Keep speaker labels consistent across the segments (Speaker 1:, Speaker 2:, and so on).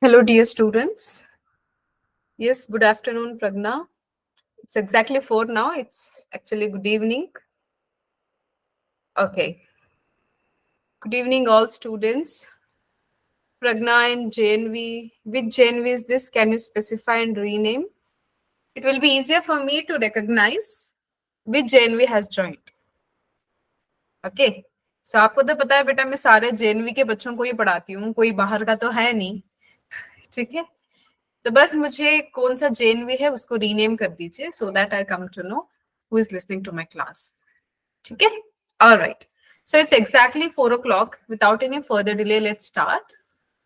Speaker 1: Hello, dear students. Yes, good afternoon, Pragna. It's exactly 4 now. It's actually good evening. Okay. Good evening, all students. Pragna and JNV. Which JNV is this? Can you specify and rename? It will be easier for me to recognize which JNV has joined. Okay. So आपको तो पता है बेटा मैं सारे JNV के बच्चों को ही पढ़ाती हूँ, कोई बाहर का तो है नहीं, ठीक है? तो बस मुझे कौन सा जेएनवी है उसको रीनेम कर दीजिए so that I come to know who is listening to my class. ठीक है, alright. So it's exactly 4 o'clock. Without any further delay let's start.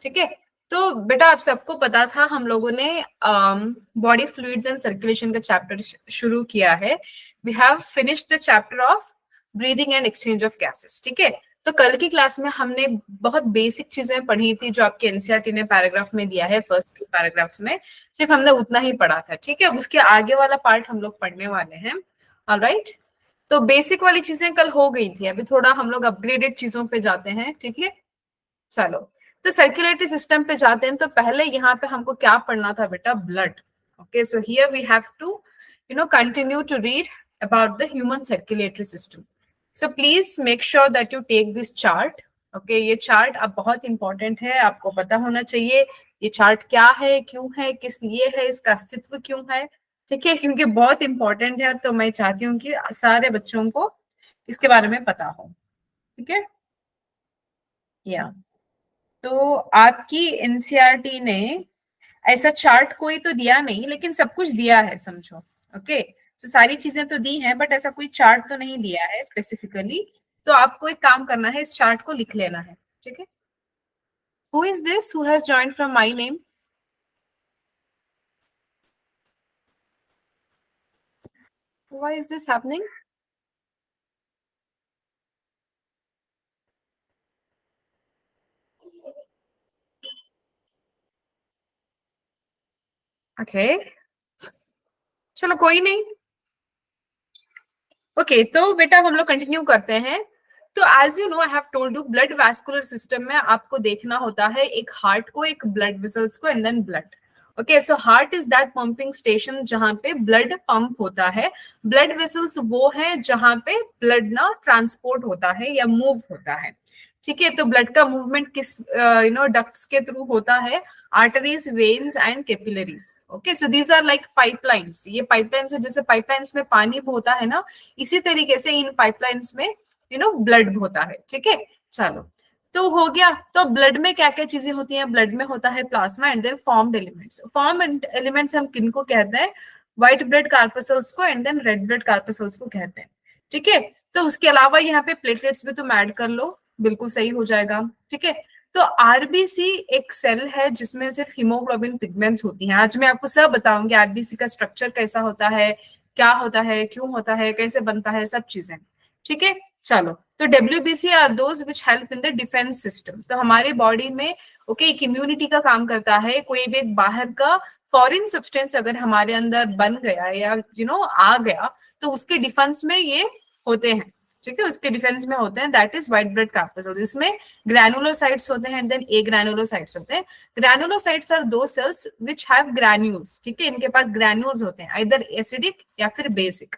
Speaker 1: ठीक है, तो बेटा आप सबको पता था हम लोगों ने बॉडी फ्लूइड्स एंड सर्कुलेशन का चैप्टर शुरू किया है. We have finished the chapter of breathing and exchange of gases. ठीक है, तो कल की क्लास में हमने बहुत बेसिक चीजें पढ़ी थी जो आपके एनसीईआरटी ने पैराग्राफ में दिया है. फर्स्ट 2 पैराग्राफ्स में सिर्फ हमने उतना ही पढ़ा था. ठीक है, अब उसके आगे वाला पार्ट हम लोग पढ़ने वाले हैं. ऑलराइट, तो बेसिक वाली चीजें कल हो गई थी, अभी थोड़ा हम लोग अपग्रेडेड चीजों पे जाते हैं. ठीक है, चलो तो सर्कुलेटरी सिस्टम पे जाते हैं. तो पहले यहाँ पे हमको क्या पढ़ना था बेटा? Blood. Okay, so here we have to continue to read about the human circulatory system. So please make sure that you take this chart. Okay, ये चार्ट अब बहुत इंपॉर्टेंट है, आपको पता होना चाहिए ये चार्ट क्या है, क्यों है, किस लिए है, इसका अस्तित्व क्यों है. ठीक है, क्योंकि बहुत इंपॉर्टेंट है, तो मैं चाहती हूँ कि सारे बच्चों को इसके बारे में पता हो. ठीक है, या तो आपकी एनसीईआरटी ने ऐसा चार्ट कोई तो दिया नहीं, लेकिन सब कुछ दिया है समझो. ओके, तो सारी चीजें तो दी हैं, बट ऐसा कोई चार्ट तो नहीं दिया है स्पेसिफिकली. तो आपको एक काम करना है, इस चार्ट को लिख लेना है. ठीक है, who is this who has joined from my name? Why is this happening? Okay, चलो कोई नहीं. ओके, तो बेटा हम लोग कंटिन्यू करते हैं. तो as you know I have told you blood vascular system में आपको देखना होता है एक हार्ट को, एक ब्लड वेसल्स को and then blood. Okay, so heart is that pumping station जहां पे ब्लड पंप होता है. ब्लड वेसल्स वो है जहां पे ब्लड ना ट्रांसपोर्ट होता है या मूव होता है. ठीक है, तो ब्लड का मूवमेंट किस डक्ट्स के थ्रू होता है? Arteries, veins and capillaries. Okay, so these are like pipelines. ये पाइपलाइंस है, जैसे पाइपलाइंस में पानी होता है ना, इसी तरीके से इन पाइपलाइंस में ब्लड होता है. ठीक है, चलो तो हो गया. तो ब्लड में क्या क्या चीजें होती हैं? ब्लड में होता है plasma and then formed elements. Formed elements हम किनको कहते हैं? व्हाइट ब्लड कार्पसल्स को and then red blood corpuscles को कहते हैं. ठीक है, तो उसके अलावा यहाँ पे प्लेटलेट्स भी तुम ऐड कर लो, बिल्कुल सही हो जाएगा. ठीक है, तो आरबीसी एक सेल है जिसमें सिर्फ हीमोग्लोबिन पिगमेंट्स होती हैं. आज मैं आपको सब बताऊंगी आरबीसी का स्ट्रक्चर कैसा होता है, क्या होता है, क्यों होता है, कैसे बनता है, सब चीजें. ठीक है, चलो तो WBC are those which help in the defence system. तो हमारे बॉडी में ओके एक इम्यूनिटी का काम करता है. कोई भी एक बाहर का फॉरेन सब्सटेंस अगर हमारे अंदर बन गया या आ गया, तो उसके डिफेंस में ये होते हैं. ठीक है, उसके डिफेंस में होते हैं. That is white blood corpuscles. इसमें ग्रैनुलोसाइट्स होते हैं एंड देन ए ग्रैनुलोसाइट्स होते हैं. ग्रैनुलोसाइट्स आर दो सेल्स विच हैव ग्रैन्यूल्स. ठीक है, इनके पास ग्रैन्यूल्स होते हैं, आइदर एसिडिक या फिर बेसिक.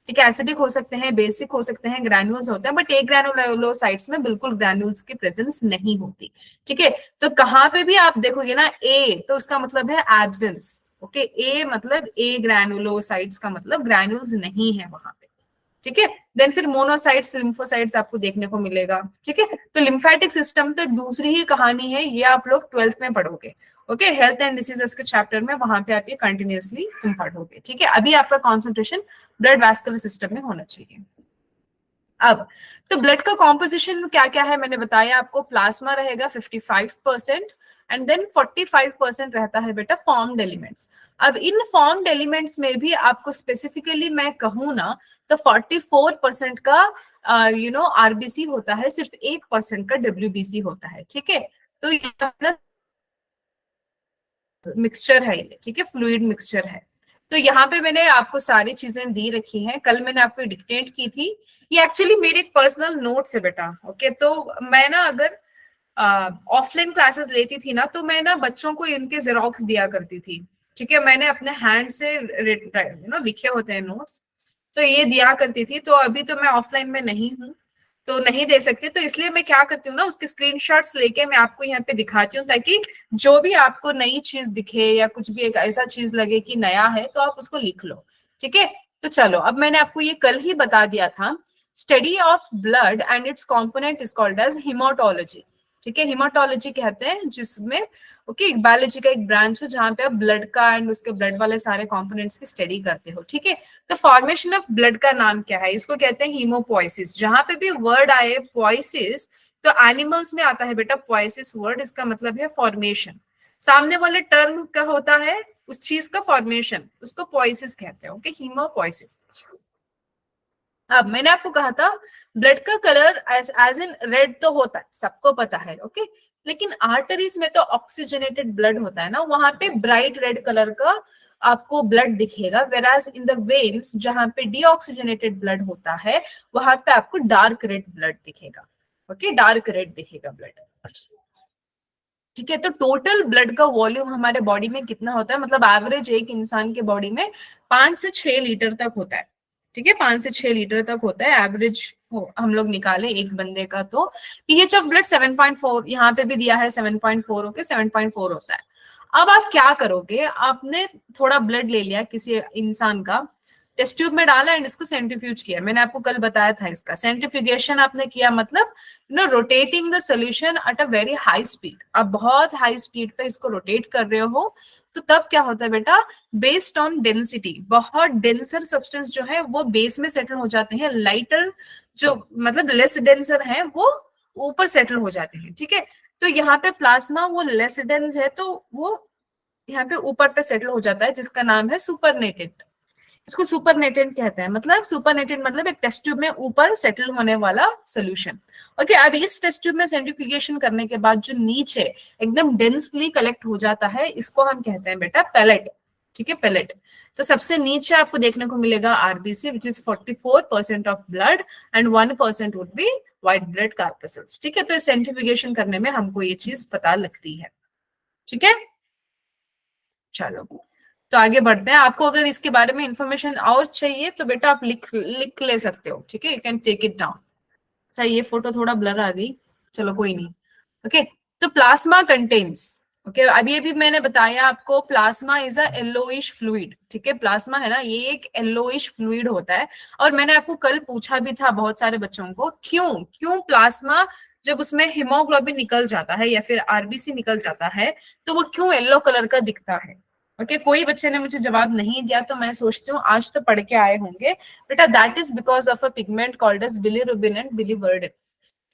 Speaker 1: ठीक है, एसिडिक हो सकते हैं, बेसिक हो सकते हैं, ग्रैन्यूल्स होते हैं, बट ए ग्रैनुलोसाइट्स में बिल्कुल ग्रैन्यूल्स की प्रेजेंस नहीं होती. ठीक है, तो कहाँ पे भी आप देखोगे ना ए, तो उसका मतलब है एब्सेंस. ओके, ए मतलब ए ग्रैनुलोसाइट्स का मतलब ग्रैन्यूल्स नहीं है वहां पे. ठीक है, देन फिर मोनोसाइट्स, लिम्फोसाइट्स आपको देखने को मिलेगा. ठीक है, तो लिम्फेटिक सिस्टम तो एक दूसरी ही कहानी है, ये आप लोग 12th में पढ़ोगे. ओके, हेल्थ एंड डिसीजेस के चैप्टर में, वहां पे आप ये कंटिन्यूअसली तुम पढ़ोगे. ठीक है, अभी आपका कॉन्सेंट्रेशन ब्लड वैस्कुलर सिस्टम में होना चाहिए. अब तो ब्लड का कॉम्पोजिशन क्या क्या है मैंने बताया आपको. प्लाज्मा रहेगा 55% एंड देन 45% रहता है बेटा फॉर्म्ड एलिमेंट्स. अब इन फॉर्म्ड एलिमेंट्स में भी आपको स्पेसिफिकली मैं कहूँ ना, तो 44% का आरबीसी होता है, सिर्फ 1% का डब्ल्यूबीसी होता है. ठीक है, तो ये मिक्सचर है ये. ठीक है, फ्लूइड मिक्सचर है. तो यहाँ पे मैंने आपको सारी चीजें दी रखी हैं, कल मैंने आपको डिक्टेट की थी. ये एक्चुअली मेरे एक पर्सनल नोट्स है बेटा. ओके, तो मैं ना अगर ऑफलाइन क्लासेस लेती थी ना, तो मैं ना बच्चों को इनके जेरोक्स दिया करती थी। ठीक है, मैंने अपने हैंड से लिखे होते हैं नोट्स, तो ये दिया करती थी। तो अभी तो मैं ऑफलाइन में नहीं हूँ, तो नहीं दे सकती, तो इसलिए मैं क्या करती हूँ ना, उसके स्क्रीनशॉट्स लेके मैं आपको यहाँ पे दिखाती हूँ, ताकि जो भी आपको नई चीज दिखे या कुछ भी एक ऐसा चीज लगे कि नया है, तो आप उसको लिख लो। ठीक है, तो चलो, अब मैंने आपको ये कल ही बता दिया था। Study of blood and its component is called as haematology. ठीक है, हिमाटोलॉजी कहते हैं जिसमें ओके बायोलॉजी का एक ब्रांच है जहां पे आप ब्लड का एंड उसके ब्लड वाले सारे कंपोनेंट्स की स्टडी करते हो। ठीक है, तो फॉर्मेशन ऑफ ब्लड का नाम क्या है? इसको कहते हैं हीमोपोइसिस। जहां पे भी वर्ड आए पोइसिस, तो एनिमल्स में आता है बेटा पोइसिस वर्ड, इसका मतलब है फॉर्मेशन। सामने वाले टर्म का होता है उस चीज का फॉर्मेशन, उसको पोइसिस कहते हैं। Okay, haemopoiesis. अब मैंने आपको कहा था ब्लड का कलर एज इन रेड तो होता है, सबको पता है। ओके, लेकिन आर्टरीज में तो ऑक्सीजनेटेड ब्लड होता है ना, वहां पे ब्राइट रेड कलर का आपको ब्लड दिखेगा, वेराज इन द वेन्स जहां पे डीऑक्सीजनेटेड ब्लड होता है, वहां पे आपको डार्क रेड ब्लड दिखेगा। ओके, डार्क रेड दिखेगा ब्लड। ठीक है, तो टोटल ब्लड का वॉल्यूम हमारे बॉडी में कितना होता है, मतलब एवरेज एक इंसान के बॉडी में 5 से 6 लीटर तक होता है। ठीक है, 5 से 6 लीटर तक होता है एवरेज। हो हम लोग निकाले एक बंदे का, तो पीएच ऑफ ब्लड 7.4, यहाँ पे भी दिया है 7.4। ओके, 7.4 होता है। अब आप क्या करोगे, आपने थोड़ा ब्लड ले लिया किसी इंसान का, टेस्ट ट्यूब में डाला एंड इसको सेंट्रीफ्यूज किया। मैंने आपको कल बताया था इसका सेंट्रीफ्यूगेशन आपने किया, मतलब rotating the solution at a very high speed. आप बहुत हाई स्पीड पे इसको रोटेट कर रहे हो, तो तब क्या होता है बेटा, बेस्ड ऑन डेंसिटी, बहुत डेंसर सब्सटेंस जो है वो बेस में सेटल हो जाते हैं, लाइटर जो मतलब लेस डेंसर है वो ऊपर सेटल हो जाते हैं। ठीक है, तो यहाँ पे प्लाज्मा वो लेस डेंस है, तो वो यहाँ पे ऊपर पे सेटल हो जाता है, जिसका नाम है सुपरनेटेड। इसको सुपरनेटेंट कहते हैं, मतलब सुपरनेटेंट मतलब एक टेस्ट ट्यूब में ऊपर सेटल होने वाला सोल्यूशन। ओके, अब इस टेस्ट ट्यूब में सेंट्रीफ्यूगेशन करने के बाद जो नीचे एकदम डेंसली कलेक्ट हो जाता है, इसको हम कहते हैं बेटा पेलेट। ठीक है, पेलेट। तो सबसे नीचे आपको देखने को मिलेगा RBC which is 44% of blood and 1% would be white blood corpuscles. ठीक है, तो सेंट्रीफ्यूगेशन करने में हमको ये चीज पता लगती है। ठीक है, चलो तो आगे बढ़ते हैं। आपको अगर इसके बारे में इंफॉर्मेशन और चाहिए तो बेटा आप लिख लिख ले सकते हो। ठीक है, you can take it down. अच्छा, ये फोटो थोड़ा ब्लर आ गई, चलो कोई नहीं। ओके, तो प्लाज्मा कंटेन्स, ओके अभी अभी मैंने बताया आपको plasma is a yellowish fluid. ठीक है, प्लाज्मा है ना, ये एक येलोइश फ्लूइड होता है। और मैंने आपको कल पूछा भी था बहुत सारे बच्चों को, क्यों क्यों प्लाज्मा जब उसमें हीमोग्लोबिन निकल जाता है या फिर आरबीसी निकल जाता है, तो वो क्यों येलो कलर का दिखता है। ओके, कोई बच्चे ने मुझे जवाब नहीं दिया, तो मैं सोचती हूँ आज तो पढ़ के आए होंगे बेटा। That is because of a pigment called as bilirubin and biliverdin.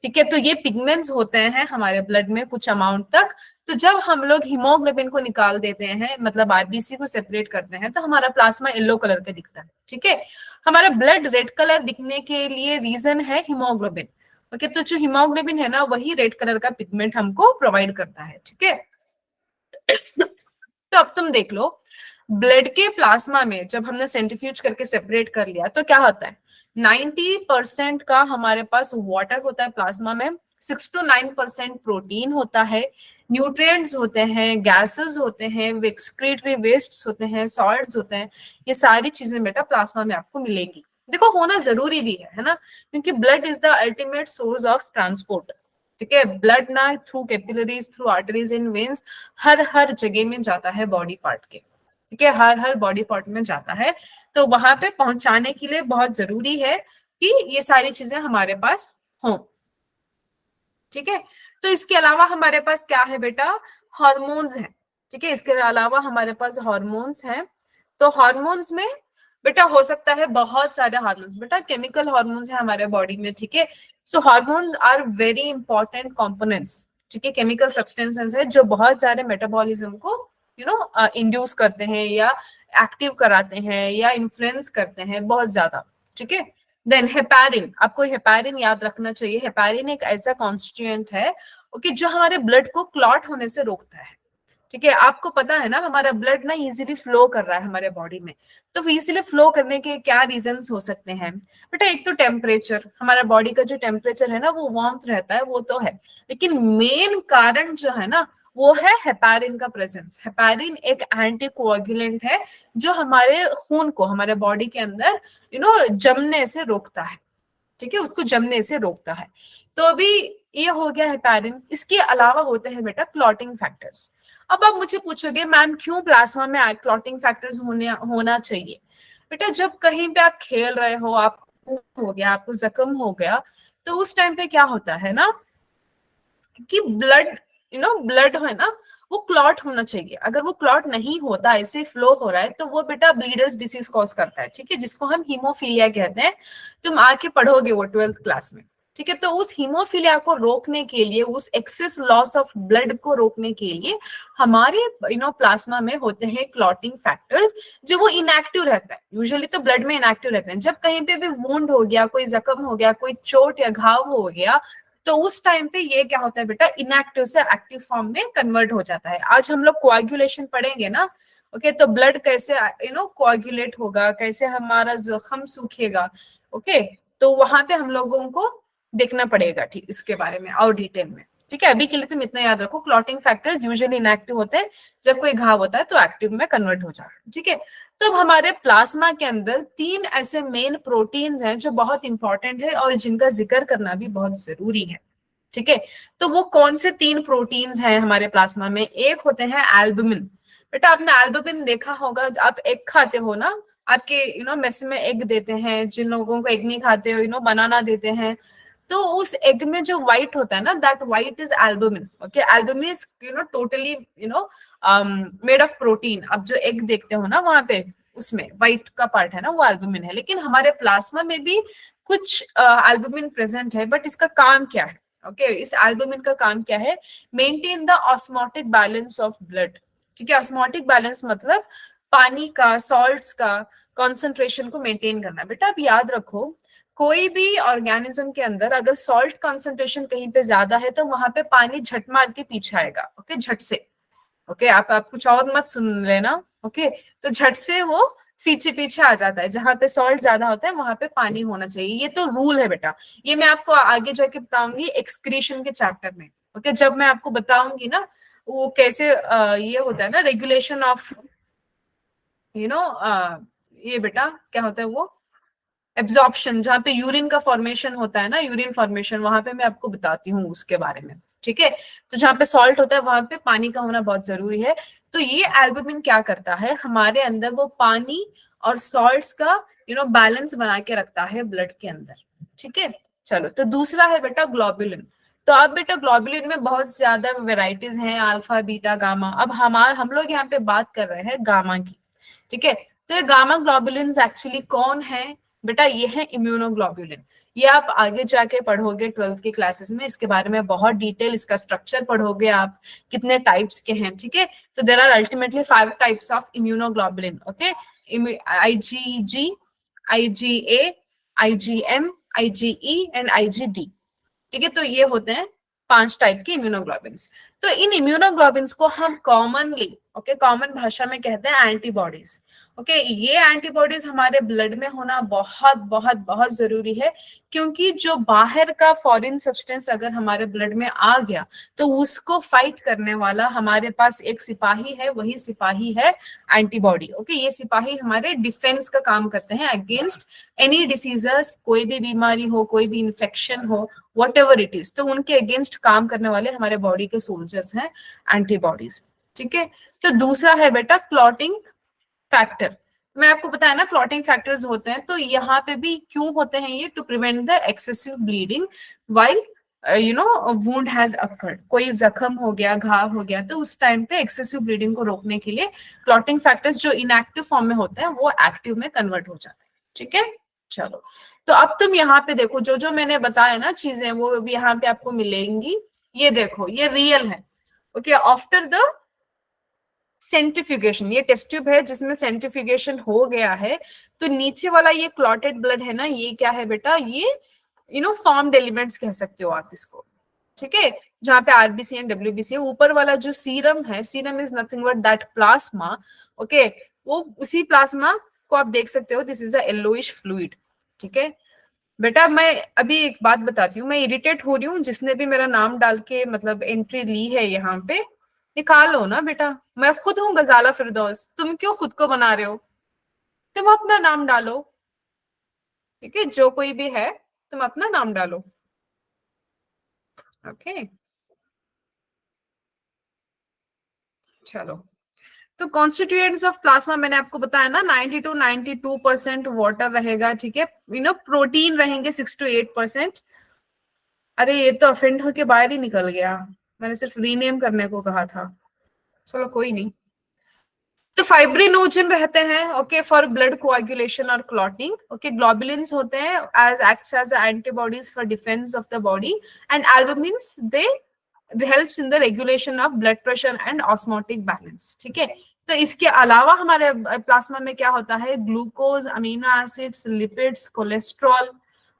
Speaker 1: ठीक है, तो ये पिगमेंट्स होते हैं हमारे ब्लड में कुछ अमाउंट तक। तो जब हम लोग हीमोग्लोबिन को निकाल देते हैं, मतलब आरबीसी को सेपरेट करते हैं, तो हमारा प्लाज्मा येलो कलर का दिखता है। ठीक है, हमारा ब्लड रेड कलर दिखने के लिए रीजन है हीमोग्लोबिन। ओके, तो जो हीमोग्लोबिन है ना, वही रेड कलर का पिगमेंट हमको प्रोवाइड करता है। ठीक है, तो अब तुम देख लो, ब्लड के प्लाज्मा में जब हमने सेंट्रीफ्यूज करके सेपरेट कर लिया, तो क्या होता है, 90% का हमारे पास वाटर होता है प्लाज्मा में, 6 to 9% प्रोटीन होता है, न्यूट्रिएंट्स होते हैं, गैसेस होते हैं, एक्सक्रीटरी वेस्ट्स होते हैं, सॉल्ट्स होते हैं। ये सारी चीजें बेटा प्लाज्मा में आपको मिलेगी। देखो, होना जरूरी भी है ना, क्योंकि blood is the ultimate source of transport. ठीक है, ब्लड ना through capillaries, through arteries and veins हर हर जगह में जाता है बॉडी पार्ट के। ठीक है, हर हर बॉडी पार्ट में जाता है, तो वहां पे पहुंचाने के लिए बहुत जरूरी है कि ये सारी चीजें हमारे पास हों। ठीक है, तो इसके अलावा हमारे पास क्या है बेटा, हॉर्मोन्स हैं। ठीक है, इसके अलावा हमारे पास हॉर्मोन्स हैं। तो हॉर्मोन्स में बेटा हो सकता है बहुत सारे हार्मोन्स, बेटा केमिकल हार्मोन्स है हमारे बॉडी में। ठीक है, so hormones are very important components. ठीक है, केमिकल सब्सटेंसेस है जो बहुत सारे मेटाबॉलिज्म को इंड्यूस करते हैं या एक्टिव कराते हैं या इन्फ्लुएंस करते हैं बहुत ज्यादा। ठीक है, देन हेपारिन, आपको हेपारिन याद रखना चाहिए। हेपारिन एक ऐसा कॉन्स्टिट्यूएंट है ओके जो हमारे ब्लड को क्लॉट होने से रोकता है। ठीक है, आपको पता है ना हमारा ब्लड ना इजीली फ्लो कर रहा है हमारे बॉडी में, तो इजीली फ्लो करने के क्या रीजंस हो सकते हैं बेटा? एक तो टेम्परेचर, हमारा बॉडी का जो टेम्परेचर है ना वो वार्मथ रहता है, वो तो है, लेकिन मेन कारण जो है ना वो है हेपारिन का प्रेजेंस। हेपारिन एक एंटी कोआगुलेंट है जो हमारे खून को हमारे बॉडी के अंदर जमने से रोकता है। ठीक है, उसको जमने से रोकता है। तो अभी ये हो गया हेपारिन। इसके अलावा होते हैं बेटा क्लॉटिंग फैक्टर्स। अब आप मुझे पूछोगे मैम क्यों प्लाज्मा में क्लॉटिंग फैक्टर्स होना चाहिए? बेटा जब कहीं पे आप खेल रहे हो, आपको हो गया, आपको जख्म हो गया, तो उस टाइम पे क्या होता है ना कि ब्लड ब्लड है ना वो क्लॉट होना चाहिए। अगर वो क्लॉट नहीं होता, ऐसे फ्लो हो रहा है, तो वो बेटा ब्लीडर्स डिसीज कॉज करता है। ठीक है, जिसको हम हीमोफीलिया कहते हैं। तुम आके पढ़ोगे वो 12th क्लास में। ठीक है, तो उस हीमोफीलिया को रोकने के लिए, उस एक्सेस लॉस ऑफ ब्लड को रोकने के लिए हमारे प्लाज्मा में होते हैं क्लॉटिंग फैक्टर्स, जो वो इनएक्टिव रहता है। यूजुअली तो ब्लड में इनएक्टिव रहते हैं। जब कहीं पे भी वुंड हो गया, कोई जख्म हो गया, कोई चोट या घाव हो गया, तो उस टाइम पे ये क्या होता है बेटा, इनएक्टिव से एक्टिव फॉर्म में कन्वर्ट हो जाता है। आज हम लोग कोआगुलेशन पढ़ेंगे ना। ओके, तो ब्लड कैसे कोआगुलेट होगा, कैसे हमारा जख्म सूखेगा। ओके, तो वहां पे हम लोगों को देखना पड़ेगा ठीक इसके बारे में और डिटेल में। ठीक है, अभी के लिए तुम इतना याद रखो, क्लॉटिंग फैक्टर्स यूजुअली इनएक्टिव होते हैं, जब कोई घाव होता है तो एक्टिव में कन्वर्ट हो जाता है। ठीक है, तो हमारे प्लाज्मा के अंदर 3 ऐसे मेन प्रोटीन्स हैं जो बहुत इंपॉर्टेंट है और जिनका जिक्र करना भी बहुत जरूरी है। ठीक है, तो वो कौन से 3 प्रोटीन्स हैं हमारे प्लाज्मा में? एक होते हैं एल्बुमिन। बेटा आपने एल्बुमिन देखा होगा, आप एग खाते हो ना, आपके मेस में एग देते हैं। जिन लोगों को एग नहीं खाते हो बनाना देते हैं, तो उस एग में जो व्हाइट होता है ना, that white is albumin. Okay, albumin is totally made of protein. अब जो एग देखते हो ना वहां पे, उसमें व्हाइट का पार्ट है ना वो एल्बुमिन है। लेकिन हमारे प्लाज्मा में भी कुछ एल्बुमिन प्रेजेंट है, बट इसका काम क्या है? ओके, इस एल्बुमिन का काम क्या है? Maintain the osmotic balance of blood. ठीक है, ऑस्मोटिक बैलेंस मतलब पानी का, सॉल्ट्स का कॉन्सेंट्रेशन को मेंटेन करना। बेटा आप याद रखो, कोई भी ऑर्गेनिज्म के अंदर अगर सॉल्ट कॉन्सेंट्रेशन कहीं पे ज्यादा है, तो वहां पे पानी झट मार के पीछे आएगा। ओके, झट से। ओके, आप कुछ और मत सुन लेना। ओके, तो झट से वो पीछे पीछे आ जाता है। जहां पे सॉल्ट ज्यादा होता है वहां पे पानी होना चाहिए, ये तो रूल है बेटा। ये मैं आपको आगे जाके बताऊंगी एक्सक्रीशन के चैप्टर में। ओके, जब मैं आपको बताऊंगी ना वो कैसे ये होता है ना रेगुलेशन ऑफ यू नो ये बेटा क्या होता है वो एब्जॉर्प्शन, जहाँ पे यूरिन का फॉर्मेशन होता है ना, यूरिन फॉर्मेशन, वहां पे मैं आपको बताती हूँ उसके बारे में। ठीक है, तो जहाँ पे सॉल्ट होता है वहां पे पानी का होना बहुत जरूरी है। तो ये एल्बुमिन क्या करता है, हमारे अंदर वो पानी और सॉल्ट्स का बैलेंस बना के रखता है ब्लड के अंदर। ठीक है, चलो, तो दूसरा है बेटा ग्लोबुलिन। तो अब बेटा ग्लोबुलिन में बहुत ज्यादा वेराइटीज हैं, अल्फा बीटा गामा। अब हम लोग यहाँ पे बात कर रहे हैं गामा की। ठीक है, तो ये गामा ग्लोबुलिन एक्चुअली कौन है बेटा? ये है इम्यूनोग्लोबुलिन। ये आप आगे जाके पढ़ोगे 12th की क्लासेस में, इसके बारे में बहुत डिटेल, इसका स्ट्रक्चर पढ़ोगे आप, कितने टाइप्स के हैं। ठीक है, तो there are ultimately 5 types of immunoglobulin. Okay, IgG, IgA, IgM, IgE and IgD. ठीक है, तो ये होते हैं 5 टाइप के इम्यूनोग्लोबिन्स। तो इन इम्यूनोग्लोबिन्स को हम कॉमनली कॉमन भाषा में कहते हैं एंटीबॉडीज। ओके, ये एंटीबॉडीज हमारे ब्लड में होना बहुत बहुत बहुत जरूरी है, क्योंकि जो बाहर का फॉरेन सब्सटेंस अगर हमारे ब्लड में आ गया, तो उसको फाइट करने वाला हमारे पास एक सिपाही है, वही सिपाही है एंटीबॉडी। ओके, ये सिपाही हमारे डिफेंस का काम करते हैं अगेंस्ट एनी डिसीजेस, कोई भी बीमारी हो, कोई भी इन्फेक्शन हो, वट एवर इट इज, तो उनके अगेंस्ट काम करने वाले हमारे बॉडी के सोल्जर्स हैं एंटीबॉडीज। ठीक है, तो दूसरा है बेटा क्लॉटिंग फैक्टर। मैं आपको बताया ना क्लॉटिंग फैक्टर्स होते हैं, तो यहाँ पे भी क्यों होते हैं ये? To prevent the excessive bleeding while wound has occurred. कोई जख्म हो गया, घाव हो गया, तो उस टाइम पे एक्सेसिव ब्लीडिंग को रोकने के लिए क्लॉटिंग फैक्टर्स जो इनएक्टिव फॉर्म में होते हैं वो एक्टिव में कन्वर्ट हो जाते हैं। ठीक है, चलो, तो अब तुम यहाँ पे देखो, जो जो मैंने बताया ना चीजें, वो भी यहाँ पे आपको मिलेंगी। ये देखो, ये रियल है। ओके, आफ्टर द सेंट्रीफ्यूगेशन, ये टेस्ट ट्यूब है जिसमें सेंट्रीफ्यूगेशन हो गया है, तो नीचे वाला ये क्लॉटेड ब्लड है ना, ये क्या है बेटा? ये फॉर्म्ड एलिमेंट्स कह सकते हो आप इसको। ठीक है, जहाँ पे आरबीसी एंड डब्ल्यूबीसी है। ऊपर वाला जो सीरम है, serum is nothing but that plasma. Okay, वो उसी प्लाज्मा को आप देख सकते हो, this is a yellowish fluid. ठीक है बेटा, मैं अभी एक बात बताती हूँ, मैं इरिटेट हो रही हूँ, जिसने भी मेरा नाम डाल के मतलब एंट्री ली है यहाँ पे, निकालो ना बेटा। मैं खुद हूँ गजाला फिरदौस, तुम क्यों खुद को बना रहे हो? तुम अपना नाम डालो। ठीक है, जो कोई भी है तुम अपना नाम डालो। ओके, चलो। तो कॉन्स्टिट्यूएंट्स ऑफ प्लाज्मा मैंने आपको बताया ना, 90 to 92% वाटर रहेगा। ठीक है, प्रोटीन रहेंगे 6 to 8%। अरे ये तो अफेंड होके बाहर ही निकल गया, मैंने सिर्फ रीनेम करने को कहा था। चलो कोई नहीं। तो फाइब्रिनोजन रहते हैं, ओके, फॉर ब्लड कोआगुलेशन और क्लॉटिंग। ओके, ग्लोबुलिन्स होते हैं as acts as antibodies for defence of the body. And albumins they helps in the regulation of blood pressure and osmotic balance. ठीक है, तो इसके अलावा हमारे प्लाज्मा में क्या होता है? Glucose, amino acids, lipids, cholesterol.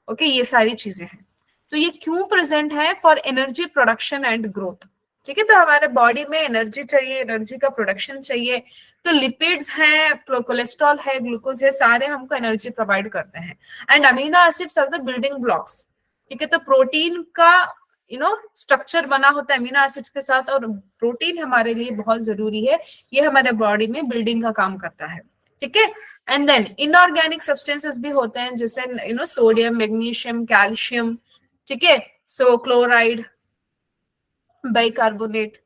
Speaker 1: Okay, ये सारी चीजें हैं। तो ये क्यों प्रेजेंट है? For energy production and growth. ठीक है, तो हमारे बॉडी में एनर्जी चाहिए, एनर्जी का प्रोडक्शन चाहिए। तो लिपिड्स है, कोलेस्ट्रॉल है, ग्लूकोज है, सारे हमको एनर्जी प्रोवाइड करते हैं। And amino acids are the building blocks. ठीक है, तो प्रोटीन का स्ट्रक्चर बना होता है अमीनो एसिड्स के साथ, और प्रोटीन हमारे लिए बहुत जरूरी है, ये हमारे बॉडी में बिल्डिंग का काम करता है। ठीक है, एंड देन इनऑर्गेनिक सब्सटेंसेस भी होते हैं, जैसे सोडियम, मैग्नीशियम, कैल्शियम। ठीक है, सो क्लोराइड, बाइकार्बोनेट,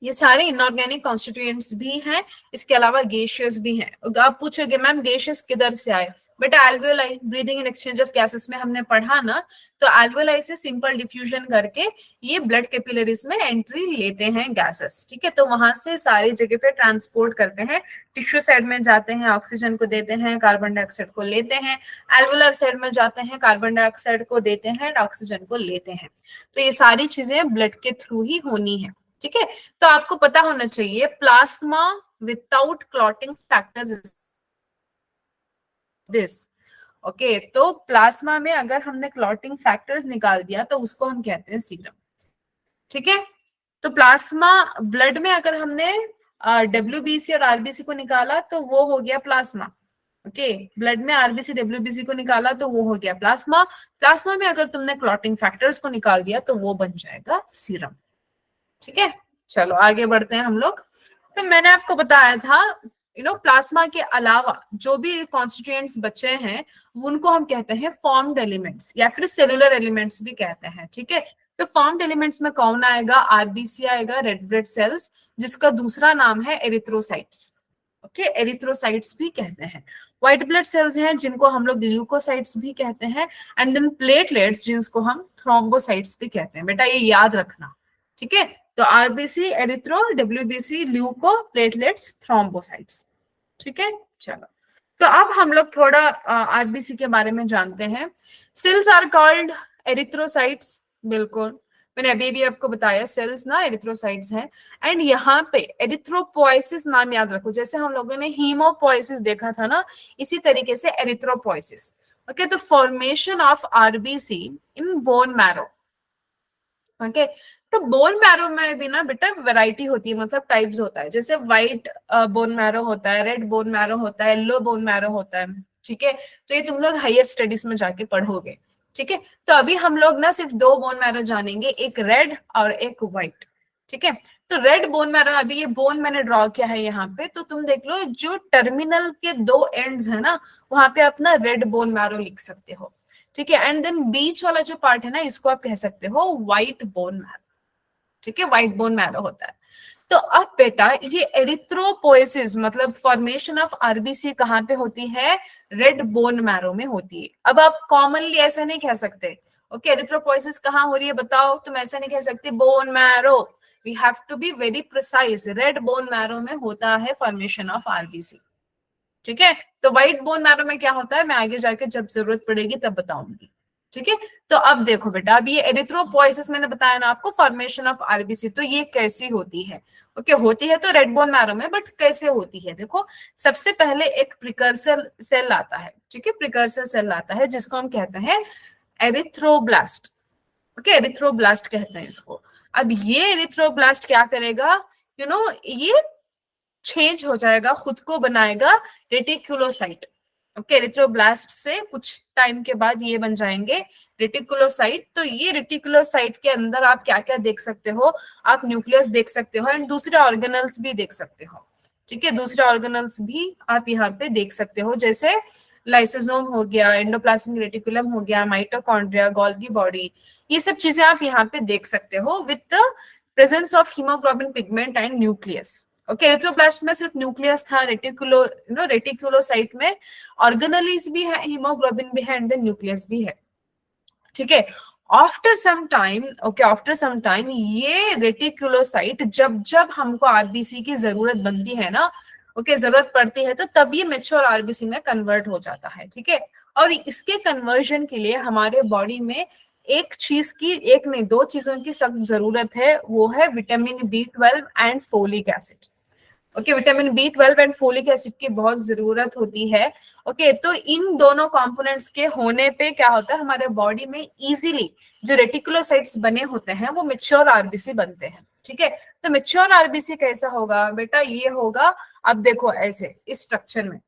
Speaker 1: ये सारे इनऑर्गेनिक कॉन्स्टिट्यूएंट्स भी हैं। इसके अलावा गेशियस भी हैं। आप पूछोगे मैम गेशियस किधर से आए? बेटा alveoli, breathing and exchange of gases में हमने पढ़ा ना, तो एल्वियोलाई से सिंपल डिफ्यूजन करके ये ब्लड कैपिलरीज में एंट्री लेते हैं गैसेस। ठीक है, तो वहां से सारी जगह पे ट्रांसपोर्ट करते हैं। टिश्यू साइड में जाते हैं, ऑक्सीजन को देते हैं, कार्बन डाइऑक्साइड को लेते हैं। एल्वुलर साइड में जाते हैं, कार्बन डाइऑक्साइड को देते हैं, ऑक्सीजन को लेते हैं। तो ये सारी चीजें ब्लड के थ्रू ही होनी है। ठीक है, तो आपको पता होना चाहिए plasma without clotting factors is this. Okay, तो प्लाज्मा में अगर हमने क्लॉटिंग फैक्टर्स निकाल दिया तो उसको हम कहते हैं सीरम। ठीक है, तो प्लाज्मा ब्लड में अगर हमने डब्ल्यूबीसी और आरबीसी को निकाला तो वो हो गया प्लाज्मा। ओके, ब्लड में आरबीसी डब्ल्यूबीसी को निकाला तो वो हो गया प्लाज्मा। प्लाज्मा में अगर तुमने क्लॉटिंग फैक्टर्स को निकाल दिया तो वो बन जाएगा सीरम। ठीक है, चलो आगे बढ़ते हैं हम लोग। तो मैंने आपको बताया था प्लाज्मा के अलावा जो भी कॉन्स्टिट्यूएंट्स बचे हैं उनको हम कहते हैं फॉर्म्ड एलिमेंट्स या फिर सेलुलर एलिमेंट्स भी कहते हैं। ठीक है, तो फॉर्म्ड एलिमेंट्स में कौन आएगा? आरबीसी आएगा, रेड ब्लड सेल्स, जिसका दूसरा नाम है एरिथ्रोसाइट्स। ओके, एरिथ्रोसाइट्स भी कहते हैं। व्हाइट ब्लड सेल्स हैं जिनको हम लोग ल्यूकोसाइट्स भी कहते हैं। एंड देन प्लेटलेट्स जिनको हम थ्रोम्बोसाइट्स भी कहते हैं। बेटा ये याद रखना। ठीक है, तो RBC, erythro, WBC, leuco, platelets, thrombocytes. ठीक है, चलो। तो अब हम लोग थोड़ा आरबीसी के बारे में जानते हैं। Cells are called erythrocytes. बिल्कुल, मैंने अभी भी आपको बताया सेल्स ना एरिथ्रोसाइट्स हैं। एंड यहाँ पे एरिथ्रोपोइसिस नाम याद रखो, जैसे हम लोगों ने हीमोपोइसिस देखा था ना, इसी तरीके से एरिथ्रोपोइसिस। ओके, तो formation of RBC in bone marrow. Okay, तो बोन मैरो में भी ना बेटा वैरायटी होती है, मतलब टाइप्स होता है। जैसे व्हाइट बोन मैरो होता है, रेड बोन मैरो होता है, येलो बोन मैरो होता है। ठीक है, तो ये तुम लोग हायर स्टडीज में जाके पढ़ोगे। ठीक है, तो अभी हम लोग ना सिर्फ दो बोन मैरो जानेंगे, एक रेड और एक व्हाइट। ठीक है, तो रेड बोन मैरो, अभी ये बोन मैंने ड्रॉ किया है यहाँ पे, तो तुम देख लो जो टर्मिनल के दो एंड्स है ना, वहां पे अपना रेड बोन मैरो लिख सकते हो। ठीक है, एंड देन बीच वाला जो पार्ट है ना, इसको आप कह सकते हो व्हाइट बोन मैरो। ठीक है, व्हाइट बोन मैरो होता है। तो अब बेटा ये एरिथ्रोपोइसिस मतलब फॉर्मेशन ऑफ आरबीसी कहाँ पे होती है? रेड बोन मैरो में होती है। अब आप कॉमनली ऐसा नहीं कह सकते। ओके, एरिथ्रोपोइसिस कहाँ हो रही है बताओ, तुम ऐसा नहीं कह सकते bone marrow. We have to be very precise, red bone marrow में होता है फॉर्मेशन ऑफ आरबीसी। ठीक है, तो व्हाइट बोन मैरो में क्या होता है मैं आगे जाके जब जरूरत पड़ेगी तब बताऊंगी। ठीक है, तो अब देखो बेटा, अब ये एरिथ्रोपोइसिस मैंने बताया ना आपको, फॉर्मेशन ऑफ आरबीसी, तो ये कैसी होती है? ओके, होती है तो रेड बोन मैरो में, बट कैसे होती है देखो। सबसे पहले एक प्रिकर्सर सेल आता है। ठीक है, प्रिकर्सर सेल आता है जिसको हम कहते हैं एरिथ्रोब्लास्ट। ओके, एरिथ्रोब्लास्ट कहते हैं इसको। अब ये एरिथ्रोब्लास्ट क्या करेगा, ये चेंज हो जाएगा, खुद को बनाएगा रेटिकुलोसाइट। ओके, एरिथ्रोब्लास्ट से कुछ टाइम के बाद ये बन जाएंगे रेटिकुलोसाइट। तो ये रेटिकुलोसाइट के अंदर आप क्या क्या देख सकते हो, आप न्यूक्लियस देख सकते हो एंड दूसरे ऑर्गेनल्स भी देख सकते हो। ठीक है, दूसरे ऑर्गेनल्स भी आप यहाँ पे देख सकते हो, जैसे लाइसोसोम हो गया, एंडोप्लाज्मिक रेटिकुलम हो गया, माइटोकॉन्ड्रिया, गोल्गी बॉडी, ये सब चीजें आप यहाँ पे देख सकते हो with the presence of haemoglobin pigment and nucleus. Okay, erythroblast में सिर्फ न्यूक्लियस था, रेटिकुलोसाइट में ऑर्गेनलीज भी है, हीमोग्लोबिन भी है एंड देन न्यूक्लियस भी है। ठीक है, after some time, okay, after some time ये रेटिकुलोसाइट जब जब हमको आरबीसी की जरूरत बनती है ना, ओके, जरूरत पड़ती है, तो तब ये मेच्योर आरबीसी में कन्वर्ट हो जाता है। ठीक है, और इसके कन्वर्जन के लिए हमारे बॉडी में एक चीज की, एक नहीं दो चीजों की सख्त जरूरत है, वो है vitamin B12 and folic acid. Okay, vitamin B12 and folic acid की बहुत जरूरत होती है। ओके, तो इन दोनों कंपोनेंट्स के होने पे क्या होता है, हमारे बॉडी में इजीली जो रेटिकुलोसाइट्स बने होते हैं वो मेच्योर आरबीसी बनते हैं। ठीक है, तो मेच्योर आरबीसी कैसा होगा बेटा, ये होगा, अब देखो ऐसे इस स्ट्रक्चर में।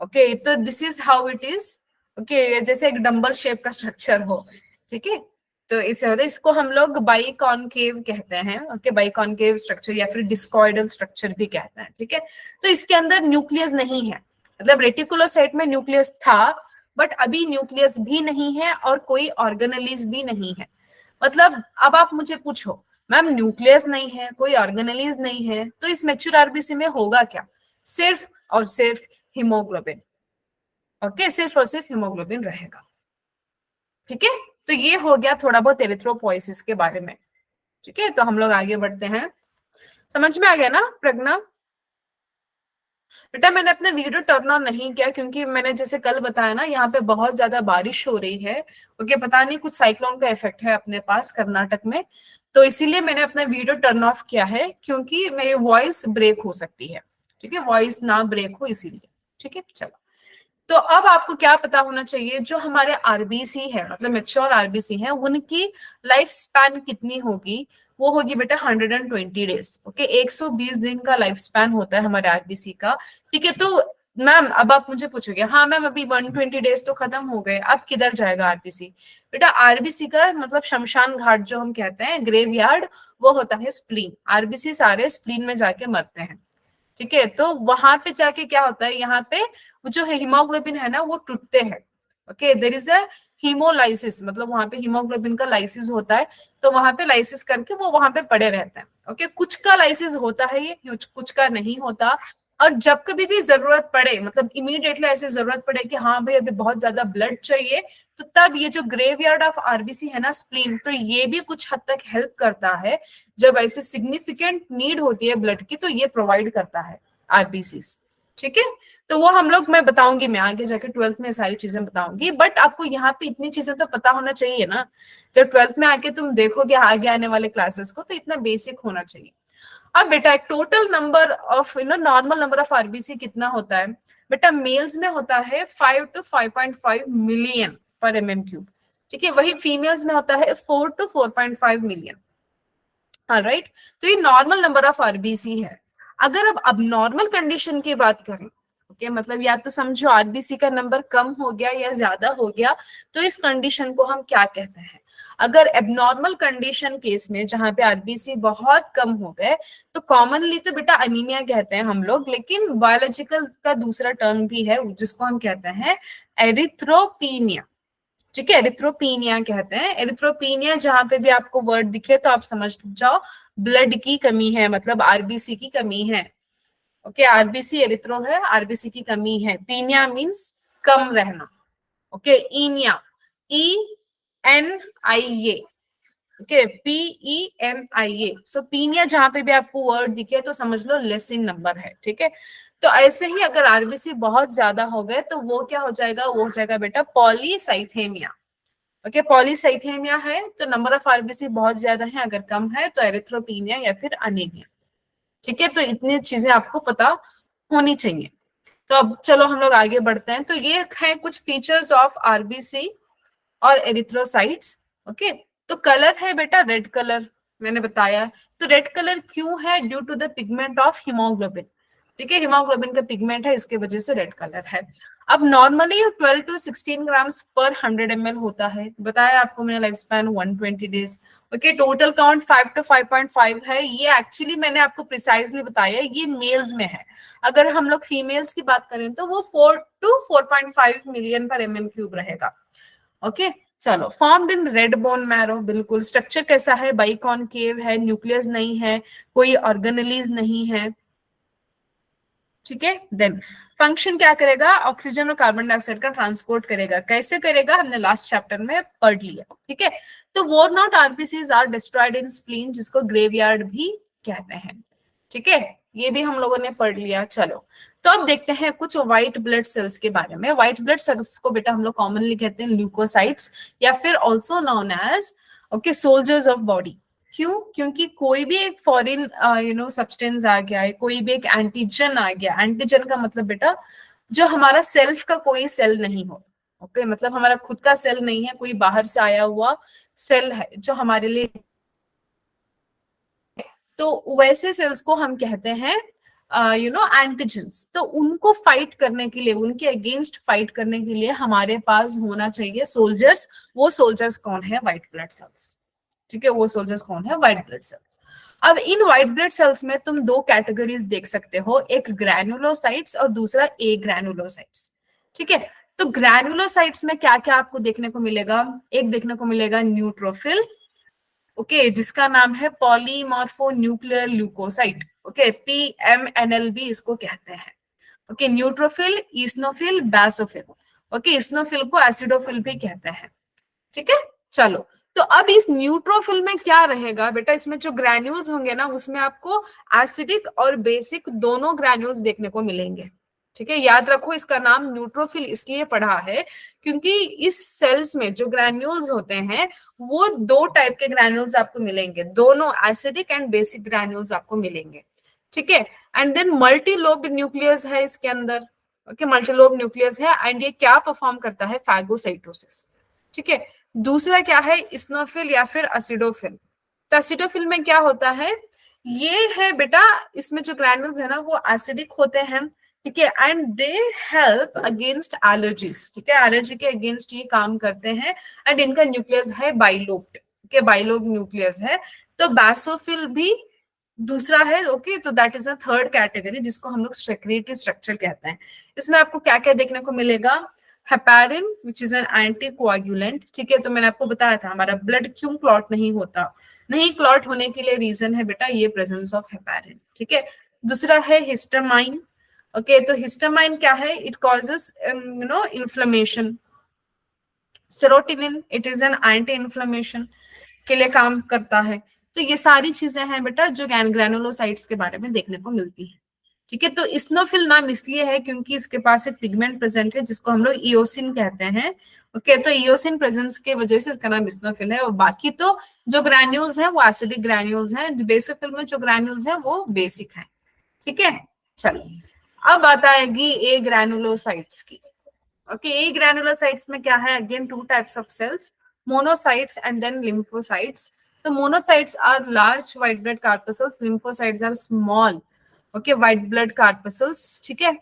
Speaker 1: ओके, तो this is how it is. Okay, जैसे एक डंबल शेप का स्ट्रक्चर हो। ठीक है, तो इसे होता है, इसको हम लोग बाइकॉनकेव कहते हैं। ओके, बाइकॉनकेव स्ट्रक्चर या फिर डिस्कॉइडल स्ट्रक्चर भी कहते हैं। ठीक है, तो इसके अंदर न्यूक्लियस नहीं है, मतलब रेटिकुलोसाइट में न्यूक्लियस था बट अभी न्यूक्लियस भी नहीं है और कोई ऑर्गेनेलिज भी नहीं है। मतलब अब आप मुझे पूछो मैम, न्यूक्लियस नहीं है, कोई ऑर्गेनेलिज नहीं है, तो इस मैच्योर आरबीसी में होगा क्या, सिर्फ और सिर्फ हीमोग्लोबिन। ओके, सिर्फ और सिर्फ हीमोग्लोबिन रहेगा। ठीक है, तो ये हो गया थोड़ा बहुत एरिथ्रोपोइसिस के बारे में। ठीक है, तो हम लोग आगे बढ़ते हैं। समझ में आ गया ना प्रज्ञा? बेटा मैंने अपना वीडियो टर्न ऑन नहीं किया क्योंकि मैंने जैसे कल बताया ना, यहाँ पे बहुत ज्यादा बारिश हो रही है। ओके, पता नहीं कुछ साइक्लोन का इफेक्ट है अपने पास कर्नाटक में, तो इसीलिए मैंने अपना वीडियो टर्न ऑफ किया है, क्योंकि मेरी वॉइस ब्रेक हो सकती है। ठीक है, वॉइस ना ब्रेक हो इसीलिए। ठीक है, चलो, तो अब आपको क्या पता होना चाहिए, जो हमारे आरबीसी है, मतलब मेच्योर आरबीसी है, उनकी लाइफ स्पैन कितनी होगी, वो होगी बेटा 120 डेज। ओके, 120 दिन का लाइफ स्पैन होता है हमारे आरबीसी का। ठीक है, तो मैम अब आप मुझे पूछोगे, हाँ मैम अभी 120 डेज तो खत्म हो गए, अब किधर जाएगा आरबीसी? बेटा आरबीसी का मतलब शमशान घाट जो हम कहते हैं, ग्रेवयार्ड, वो होता है स्प्लीन। आरबीसी सारे स्प्लीन में जाके मरते हैं। ठीक है, तो वहां पे जाके क्या होता है, यहाँ पे जो हीमोग्लोबिन है ना वो टूटते हैं। Okay, there is a haemolysis, मतलब वहां पे हीमोग्लोबिन का लाइसिस होता है, तो वहां पे लाइसिस करके वो वहां पे पड़े रहते हैं। ओके, कुछ का लाइसिस होता है, ये कुछ का नहीं होता। और जब कभी भी जरूरत पड़े, मतलब इमीडिएटली ऐसे जरूरत पड़े कि हाँ भाई अभी बहुत ज्यादा ब्लड चाहिए, तो तब ये जो ग्रेवयार्ड ऑफ आरबीसी है ना, स्प्लीन, तो ये भी कुछ हद तक हेल्प करता है। जब ऐसे सिग्निफिकेंट नीड होती है ब्लड की, तो ये प्रोवाइड करता है आरबीसी। ठीक है, तो वो हम लोग, मैं बताऊंगी, मैं आगे जाके 12th में सारी चीजें बताऊंगी, बट आपको यहाँ पे इतनी चीजें तो पता होना चाहिए ना। जब 12th में आके तुम देखोगे आगे आने वाले क्लासेस को, तो इतना बेसिक होना चाहिए। अब बेटा एक total number of normal number of RBC कितना होता है बेटा, मेल्स में होता है 5 to 5.5 मिलियन पर MM3। ठीक है, वही फीमेल्स में होता है 4 to 4.5 मिलियन। ऑलराइट, तो ये नॉर्मल नंबर ऑफ आरबीसी है। अगर अब नॉर्मल कंडीशन की बात करें, ओके, मतलब या तो समझो आरबीसी का नंबर कम हो गया या ज्यादा हो गया, तो इस कंडीशन को हम क्या कहते हैं? अगर एबनॉर्मल कंडीशन केस में जहां पे आरबीसी बहुत कम हो गए, तो कॉमनली तो बेटा अनीमिया कहते हैं हम लोग, लेकिन बायोलॉजिकल का दूसरा टर्म भी है जिसको हम कहते हैं एरिथ्रोपीनिया। ठीक है, एरिथ्रोपीनिया कहते हैं। एरिथ्रोपीनिया जहां पे भी आपको वर्ड दिखे तो आप समझ जाओ ब्लड की कमी है, मतलब आरबीसी की कमी है। ओके, आरबीसी एरिथ्रो है, आरबीसी की कमी है। पीनिया मींस कम रहना। Okay, enia, ENIA, okay, PENIA। So penia जहां पे भी आपको वर्ड दिखे तो समझ लो लेस इन नंबर है। ठीक है, तो ऐसे ही अगर आरबीसी बहुत ज्यादा हो गए तो वो क्या हो जाएगा, वो हो जाएगा बेटा पॉलीसाइथेमिया। ओके, पॉलीसाइथेमिया है तो नंबर ऑफ आरबीसी बहुत ज्यादा है, अगर कम है तो एरिथ्रोपीनिया या फिर अनीमिया। ठीक है, तो इतनी चीजें आपको पता होनी चाहिए। तो अब चलो हम लोग आगे बढ़ते हैं। तो ये है कुछ फीचर्स ऑफ आरबीसी और एरिथ्रोसाइट्स। ओके, तो कलर है बेटा रेड कलर, मैंने बताया। तो रेड कलर क्यों है? Due to the pigment of haemoglobin. ठीक है, हीमोग्लोबिन का पिगमेंट है, इसके वजह से रेड कलर है। अब नॉर्मली 12 टू 16 ग्राम्स पर 100 ml होता है, बताया आपको मैंने, life span 120 days. Okay, total count 5 to 5.5 है। ये एक्चुअली मैंने आपको प्रिसाइजली बताया, ये मेल्स में है। अगर हम लोग फीमेल्स की बात करें तो वो 4 टू 4.5 मिलियन पर mm³ रहेगा। ओके, चलो। Formed in red bone marrow, बिल्कुल। स्ट्रक्चर कैसा है? बाइकॉनकेव है, न्यूक्लियस नहीं है, कोई ऑर्गेनेलीज नहीं है। ठीक है, देन फंक्शन क्या करेगा? ऑक्सीजन और कार्बन डाइऑक्साइड का ट्रांसपोर्ट करेगा। कैसे करेगा? हमने लास्ट चैप्टर में पढ़ लिया। ठीक है, तो worn out RBCs are destroyed in spleen, जिसको ग्रेवयार्ड भी कहते हैं। ठीक है, ये भी हम लोगों ने पढ़ लिया। चलो, तो अब देखते हैं कुछ व्हाइट ब्लड सेल्स के बारे में। व्हाइट ब्लड सेल्स को बेटा हम लोग कॉमनली कहते हैं ल्यूकोसाइट्स, या फिर also known as okay soldiers of body. क्यों? क्योंकि कोई भी एक फॉरेन सब्सटेंस आ गया है, कोई भी एक एंटीजन आ गया। एंटीजन का मतलब बेटा जो हमारा सेल्फ का कोई सेल नहीं हो। ओके, मतलब हमारा खुद का सेल नहीं है, कोई बाहर से आया हुआ सेल है जो हमारे लिए, तो वैसे सेल्स को हम कहते हैं एंटीजेंस। तो उनको फाइट करने के लिए, उनके अगेंस्ट फाइट करने के लिए हमारे पास होना चाहिए सोल्जर्स। वो सोल्जर्स कौन है? White blood sales. ठीक है, वो सोल्जर्स कौन है? White blood sales. अब इन व्हाइट ब्लड सेल्स में तुम दो कैटेगरीज देख सकते हो, एक ग्रैनुलोसाइट्स और दूसरा ए ग्रैनुलोसाइट्स। ठीक है, तो ग्रैनुलोसाइट्स में क्या क्या आपको देखने को मिलेगा? एक देखने को मिलेगा न्यूट्रोफिल, ओके, जिसका नाम है polymorpho nuclear leukocyte. Okay, PMNLB इसको कहते हैं। Okay, neutrophil, eosinophil, basophil. Okay, eosinophil को एसिडोफिल भी कहते हैं। ठीक है, चलो। तो अब इस न्यूट्रोफिल में क्या रहेगा बेटा? इसमें जो ग्रैन्यूल्स होंगे ना, उसमें आपको एसिडिक और बेसिक दोनों ग्रैन्यूल्स देखने को मिलेंगे। ठीक है, याद रखो, इसका नाम न्यूट्रोफिल इसलिए पढ़ा है क्योंकि इस सेल्स में जो ग्रैन्यूल्स होते हैं वो दो टाइप के ग्रैन्यूल्स आपको मिलेंगे, दोनों एसिडिक एंड बेसिक ग्रैन्यूल्स आपको मिलेंगे। ठीक है, एंड देन मल्टीलोब्ड न्यूक्लियस है इसके अंदर। ओके, मल्टीलोब न्यूक्लियस है, एंड ये क्या परफॉर्म करता है? फैगोसाइटोसिस। ठीक है, दूसरा क्या है? इस्नोफिल या फिर एसिडोफिल। तो एसिडोफिल में क्या होता है? ये है बेटा, इसमें जो ग्रैन्यूल्स है ना वो एसिडिक होते हैं। ठीक है, and they help against allergies. ठीक है, एलर्जी के अगेंस्ट ये काम करते हैं, एंड इनका न्यूक्लियस है बाइलोब्ड। ठीक है, बाइलोब न्यूक्लियस है। तो बैसोफिल भी दूसरा है। ओके, तो that is a third category, जिसको हम लोग सेक्रेटरी स्ट्रक्चर कहते हैं। इसमें आपको क्या क्या देखने को मिलेगा? Heparin which is an anti coagulant. ठीक है, तो मैंने आपको बताया था हमारा ब्लड क्यों क्लॉट नहीं होता। नहीं क्लॉट होने के लिए रीजन है बेटा ये प्रेजेंस ऑफ हेपारिन। ठीक है, दूसरा है हिस्टामाइन। ओके, तो हिस्टामाइन क्या है? It causes inflammation. Serotonin, it is an anti inflammation के लिए काम करता है। तो ये सारी चीजें हैं बेटा जो ग्रैनुलोसाइट्स के बारे में देखने को मिलती है। ठीक है, तो इस्नोफिल नाम इसलिए है क्योंकि इसके पास एक पिगमेंट प्रेजेंट है जिसको हम लोग इयोसिन कहते हैं। ओके, तो इयोसिन प्रेजेंस के वजह से इसका नाम इस्नोफिल है। और बाकी तो जो ग्रैन्यूल्स हैं वो एसिडिक ग्रैन्यूल्स हैं, बेसोफिल में जो ग्रैन्यूल्स हैं वो बेसिक हैं। ठीक है, चलो। अब बात आएगी ए ग्रैनुलोसाइट्स की। ओके, ए ग्रैनुलोसाइट्स में क्या है? Again two types of cells, monocytes and then lymphocytes. So monocytes are large white blood corpuscles, lymphocytes are small okay white blood corpuscles. ठीक है,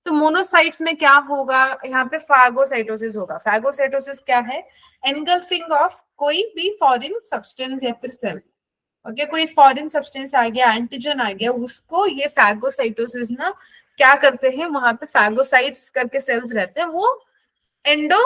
Speaker 1: तो मोनोसाइट्स में क्या होगा? यहाँ पे फैगोसाइटोसिस होगा। फैगोसाइटोसिस क्या है? एनगल्फिंग ऑफ कोई भी फॉरेन सब्सटेंस या फिर सेल। ओके, कोई फॉरेन सब्सटेंस आ गया, एंटीजन आ गया, उसको ये फैगोसाइटोसिस ना क्या करते हैं? वहां पे फैगोसाइट्स करके सेल्स रहते हैं, वो एंडो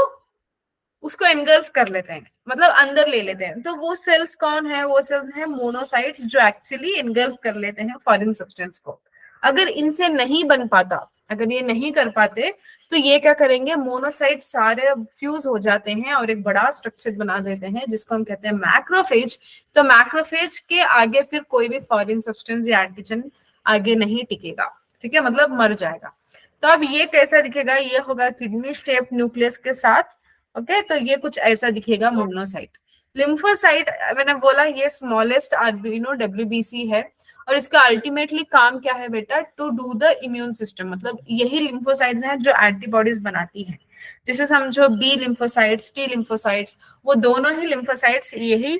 Speaker 1: उसको एनगल्फ कर लेते हैं, मतलब अंदर ले लेते हैं। तो वो सेल्स कौन है? वो सेल्स हैं मोनोसाइट्स, जो एक्चुअली एनगल्फ कर लेते हैं फॉरेन सब्सटेंस को। अगर इनसे नहीं बन पाता, अगर ये नहीं कर पाते, तो ये क्या करेंगे? मोनोसाइट सारे फ्यूज हो जाते हैं और एक बड़ा स्ट्रक्चर बना देते हैं जिसको हम कहते हैं मैक्रोफेज। तो मैक्रोफेज के आगे फिर कोई भी फॉरेन सब्सटेंस या एंटीजन आगे नहीं टिकेगा। ठीक है, मतलब मर जाएगा। तो अब ये कैसा दिखेगा? ये होगा किडनी शेप न्यूक्लियस के साथ। ओके, तो ये कुछ ऐसा दिखेगा मोनोसाइट। लिम्फोसाइट मैंने बोला ये स्मॉलेस्ट WBC है, और इसका अल्टीमेटली काम क्या है बेटा? To do the immune system. मतलब यही लिम्फोसाइट्स हैं जो एंटीबॉडीज बनाती हैं। जैसे समझो बी लिम्फोसाइट्स, टी लिम्फोसाइट्स, वो दोनों ही लिम्फोसाइट्स यही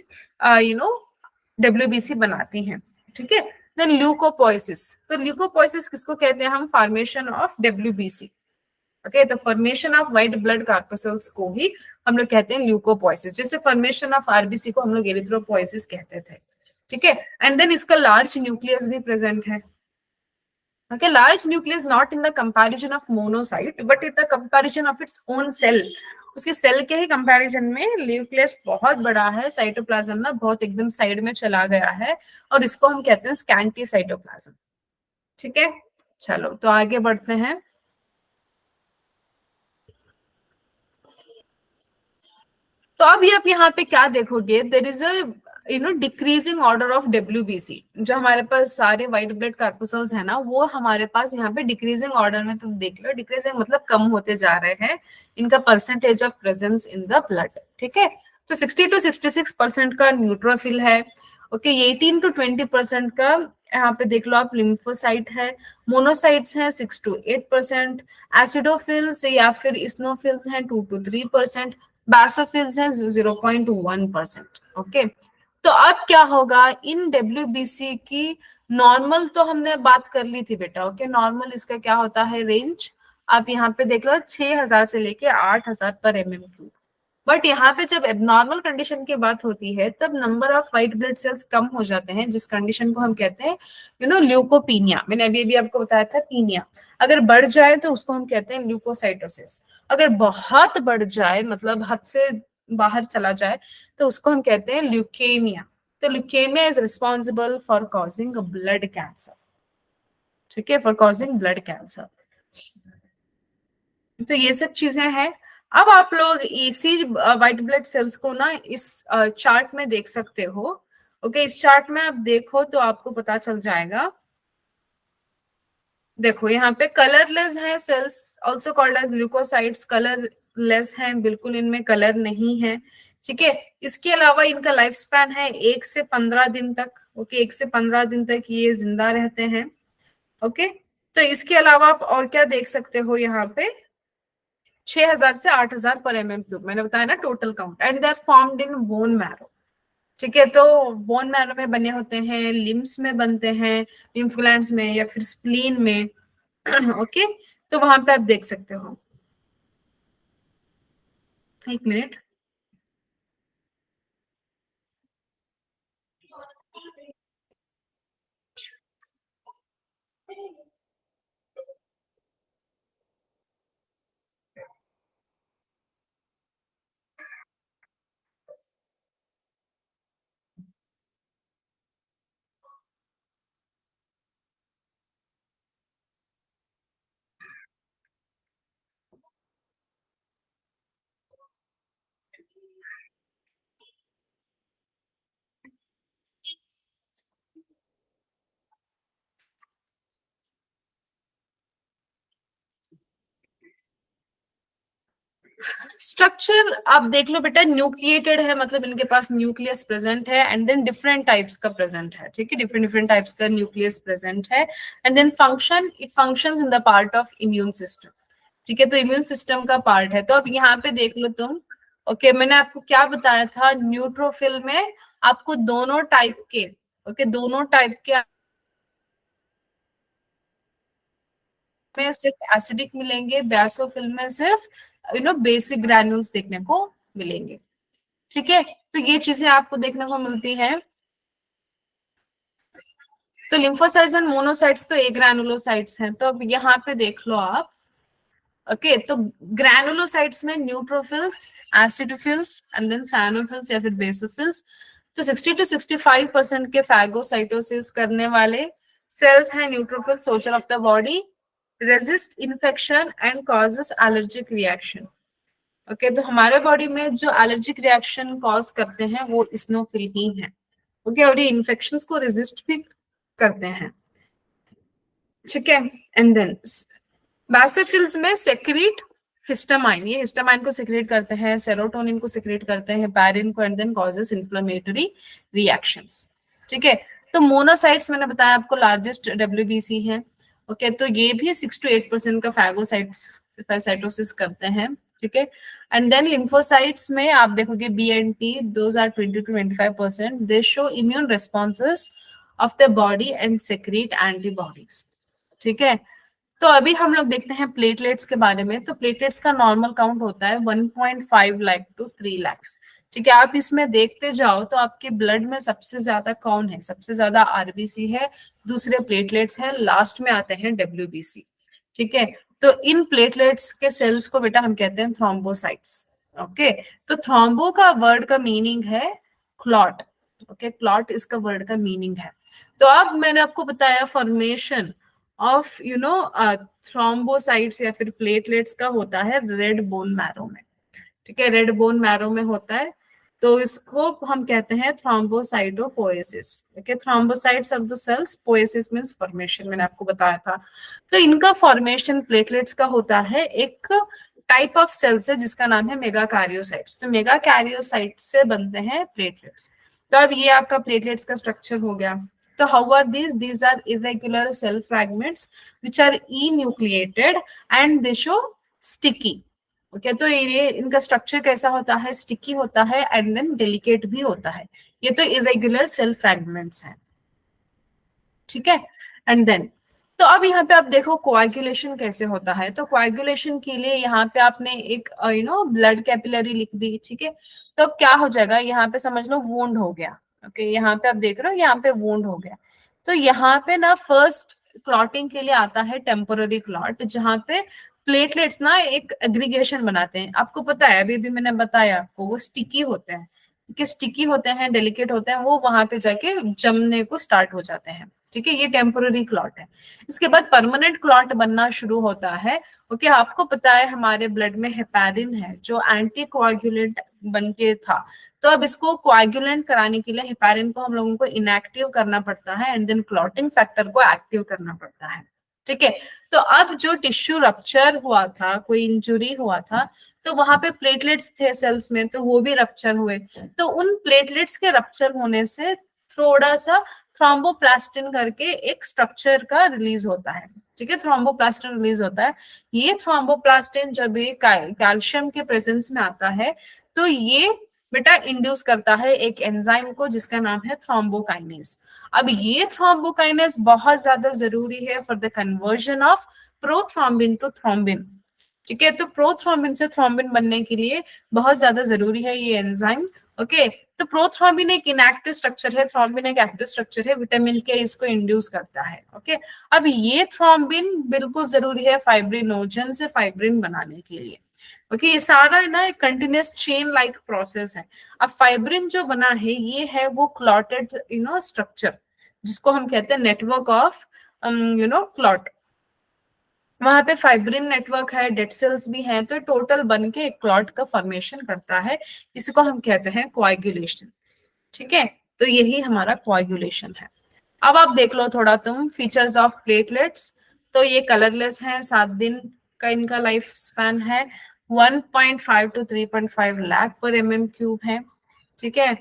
Speaker 1: डब्ल्यूबीसी बनाती हैं, ठीक है। देन ल्यूकोपोइसिस, तो ल्यूकोपोइसिस किसको कहते हैं हम, फॉर्मेशन ऑफ डब्ल्यूबीसी, ओके। तो formation of white blood corpuscles को ही हम लोग कहते हैं ल्यूकोपोइसिस, जैसे फॉर्मेशन ऑफ आरबीसी को हम लोग एरिथ्रोपोइसिस कहते थे, ठीक है। एंड देन इसका लार्ज न्यूक्लियस भी प्रेजेंट है, okay. Large nucleus not in the comparison of monocyte but in the comparison of its own cell, उसके सेल के ही कंपैरिजन में न्यूक्लियस बहुत बड़ा है, साइटोप्लाज्म ना बहुत एकदम साइड में चला गया है, और इसको हम कहते हैं स्कैंटी साइटोप्लाज्म, ठीक है। चलो तो आगे बढ़ते हैं। तो अब ये आप यहाँ पे क्या देखोगे, there is a decreasing order of WBC, जो हमारे पास सारे व्हाइट ब्लड कार्पसल्स है ना, वो हमारे पास यहाँ पे डिक्रीजिंग ऑर्डर में, तुम देख लो डिक्रीजिंग मतलब कम होते जा रहे हैं इनका percentage of presence in the blood, ठीक है। तो 60 to 66% का न्यूट्रोफिल है, ओके। 18 to 20% का यहाँ पे देख लो आप लिम्फोसाइट है, मोनोसाइट्स हैं 6 to 8%, एसिडोफिल्स या फिर इस्नोफिल्स हैं 2 to 3%, बैसोफिल्स हैं 0.1%, ओके। तो अब क्या होगा इन डब्ल्यूबीसी की, नॉर्मल तो हमने बात कर ली थी बेटा, ओके। नॉर्मल इसका क्या होता है रेंज, आप यहाँ पे देख लो 6000 से लेके 8000 पर mm³। बट यहाँ पे जब एबनॉर्मल कंडीशन की बात होती है तब number of white blood cells कम हो जाते हैं, जिस कंडीशन को हम कहते हैं ल्यूकोपीनिया। मैंने अभी अभी आपको बताया था पीनिया, अगर बढ़ जाए तो उसको हम कहते हैं ल्यूकोसाइटोसिस, अगर बहुत बढ़ जाए मतलब हद से बाहर चला जाए तो उसको हम कहते हैं ल्यूकेमिया। तो leukaemia is responsible for causing blood cancer, ठीक है, फॉर कॉजिंग ब्लड कैंसर। तो ये सब चीजें हैं। अब आप लोग इसी व्हाइट ब्लड सेल्स को ना इस चार्ट में देख सकते हो, ओके। इस चार्ट में आप देखो तो आपको पता चल जाएगा, देखो यहाँ पे कलरलेस है cells, also called as leukocytes, colourless हैं, बिल्कुल इनमें कलर नहीं है, ठीक है। इसके अलावा इनका लाइफ स्पैन है 1 से 15 दिन तक, ओके। 1 से 15 दिन तक ये जिंदा रहते हैं, ओके। तो इसके अलावा आप और क्या देख सकते हो यहाँ पे, 6000 से 8000 पर mm³, मैंने बताया ना total count. And they are formed in bone marrow, ठीक है। तो बोन मैरो में बने होते हैं, लिम्स में बनते हैं, लिम्फ ग्लैंड्स में या फिर स्प्लीन में, ओके। तो वहां पे आप देख सकते हो, एक मिनट। स्ट्रक्चर आप देख लो बेटा, न्यूक्लिएटेड है मतलब इनके पास न्यूक्लियस प्रेजेंट है, एंड देन डिफरेंट टाइप्स का प्रेजेंट है, ठीक है। डिफरेंट डिफरेंट टाइप्स का न्यूक्लियस प्रेजेंट है। And then function, it functions in the part of immune system, ठीक है। तो इम्यून सिस्टम का पार्ट है। तो अब यहाँ पे देख लो तुम, ओके। मैंने आपको क्या बताया था, न्यूट्रोफिल में आपको दोनों टाइप के, ओके, दोनों टाइप के में सिर्फ एसिडिक मिलेंगे, बैसोफिल में सिर्फ बेसिक ग्रैन्यूल्स देखने को मिलेंगे, ठीक है। तो ये चीजें आपको देखने को मिलती है। तो लिम्फोसाइट्स एंड मोनोसाइट्स तो ए ग्रैनुलोसाइट्स हैं। तो अब यहाँ पे देख लो आप, ओके। तो ग्रैनुलोसाइट्स में न्यूट्रोफिल्स, एसिडोफिल्स एंड देन साइनोफिल्स या फिर बेसोफिल्स। तो 60 to 65% के फैगोसाइटोसिस करने वाले सेल्स हैं neutrophil, soldier of the body, resist infection and causes allergic reaction, okay. तो हमारे बॉडी में जो एलर्जिक रिएक्शन कॉज करते हैं वो इस्नोफिल ही है, ओके। और ये इन्फेक्शंस को रेजिस्ट भी करते हैं, ठीक है। एंड देन बैसोफिल्स में सेक्रेट हिस्टामाइन, ये हिस्टामाइन को सेक्रेट करते हैं, सेरोटोनिन को सेक्रेट करते हैं, पैरिन को, and then causes inflammatory reactions, ठीक है। तो मोनोसाइट्स मैंने बताया आपको लार्जेस्ट डब्ल्यूबीसी है, ओके। तो ये भी 6 to 8% का फैगोसाइटोसिस करते हैं, ठीक है। एंड देन लिम्फोसाइट्स में आप देखोगे B and T, those are 20 to 25%, they show immune responses of the body and secrete antibodies. ठीक है। तो अभी हम लोग देखते हैं प्लेटलेट्स के बारे में। तो प्लेटलेट्स का नॉर्मल काउंट होता है 1.5 लाख to 3 lakhs। ठीक है। आप इसमें देखते जाओ तो आपके ब्लड में सबसे ज्यादा कौन है, सबसे ज्यादा आरबीसी है, दूसरे प्लेटलेट्स है, लास्ट में आते हैं डब्ल्यूबीसी। ठीक है। तो इन प्लेटलेट्स के सेल्स को बेटा हम कहते हैं थ्रोम्बोसाइट्स। ओके। तो थ्रोम्बो का वर्ड का मीनिंग है क्लॉट। ओके, क्लॉट इसका वर्ड का मीनिंग है। तो अब मैंने आपको बताया फॉर्मेशन ऑफ थ्रोम्बोसाइट्स या फिर प्लेटलेट्स का होता है रेड बोन मैरो में। ठीक है, रेड बोन मैरो में होता है। तो इसको हम कहते हैं thrombocytopoiesis. Okay, thrombocytes of the cells, poiesis means formation, मैंने आपको बताया था। तो इनका फॉर्मेशन प्लेटलेट्स का होता है, एक टाइप ऑफ सेल्स है जिसका नाम है मेगाकारियोसाइट्स। तो मेगाकारियोसाइट्स से बनते हैं प्लेटलेट्स। तो अब ये आपका प्लेटलेट्स का स्ट्रक्चर हो गया। तो how are these are irregular cell fragments which are enucleated and they show sticky। Okay, तो ये इनका स्ट्रक्चर कैसा होता है, स्टिकी होता है एंड देन डेलिकेट भी होता है। ये तो इरेगुलर सेल फ्रैगमेंट्स हैं। ठीक है। एंड देन तो अब यहाँ पे आप देखो कोआगुलेशन कैसे होता है। तो कोआगुलेशन के लिए यहाँ पे आपने एक ब्लड कैपिलरी लिख दी। ठीक है। तो अब क्या हो जाएगा, यहाँ पे समझ लो वुंड हो गया। ओके, यहाँ पे आप देख रहे हो, यहाँ पे वुंड हो गया। तो यहाँ पे ना फर्स्ट क्लॉटिंग के लिए आता है टेम्पोररी क्लॉट, जहाँ पे प्लेटलेट्स ना एक एग्रीगेशन बनाते हैं। आपको पता है, अभी भी मैंने बताया आपको, वो स्टिकी होते हैं। ठीक है, स्टिकी होते हैं, डेलिकेट होते हैं, वो वहां पे जाके जमने को स्टार्ट हो जाते हैं। ठीक है, ये टेम्पोररी क्लॉट है। इसके बाद परमानेंट क्लॉट बनना शुरू होता है। ओके, आपको पता है हमारे ब्लड में हेपारिन है जो एंटी कोआगुलेंट बन के था। तो अब इसको कोआगुलेंट कराने के लिए हेपारिन को हम लोगों को इनएक्टिव करना पड़ता है एंड देन क्लॉटिंग फैक्टर को एक्टिव करना पड़ता है। ठीक है। तो अब जो टिश्यू रप्चर हुआ था, कोई इंजुरी हुआ था, तो वहां पे प्लेटलेट्स थे सेल्स में, तो वो भी रप्चर हुए। तो उन प्लेटलेट्स के रप्चर होने से थोड़ा सा थ्रोम्बोप्लास्टिन करके एक स्ट्रक्चर का रिलीज होता है। ठीक है, थ्रोम्बोप्लास्टिन रिलीज होता है। ये थ्रोम्बोप्लास्टिन जब ये कैल्शियम के प्रेजेंस में आता है तो ये बेटा इंड्यूस करता है एक एंजाइम को जिसका नाम है थ्रोम्बोकाइनेज। अब ये थ्रोम्बोकाइनेज बहुत ज्यादा जरूरी है for the conversion of prothrombin to thrombin. ठीक है, तो प्रोथ्रोम्बिन से थ्रोम्बिन बनने के लिए बहुत ज्यादा जरूरी है ये एंजाइम। ओके, तो प्रोथ्रोम्बिन एक इनएक्टिव स्ट्रक्चर है, थ्रोम्बिन एक एक्टिव स्ट्रक्चर है, विटामिन के इसको इंड्यूस करता है। ओके, अब ये थ्रोम्बिन बिल्कुल जरूरी है फाइब्रिनोजन से फाइब्रिन बनाने के लिए। ओके, ये सारा ना एक कंटिन्यूअस चेन लाइक प्रोसेस है। अब फाइब्रिन जो बना है ये है वो क्लॉटेड स्ट्रक्चर, जिसको हम कहते हैं नेटवर्क ऑफ क्लॉट। वहां पे फाइब्रिन नेटवर्क है, डेड सेल्स भी हैं, तो टोटल बन के एक क्लॉट का फॉर्मेशन करता है। इसको हम कहते हैं कोआगुलेशन। ठीक है, तो यही हमारा कोआगुलेशन है। अब आप देख लो थोड़ा तुम फीचर्स ऑफ प्लेटलेट्स। तो ये कलरलेस है, 7 दिन का इनका लाइफ स्पैन है, 1.5 to 3.5 लाख पर mm³ है। ठीक है।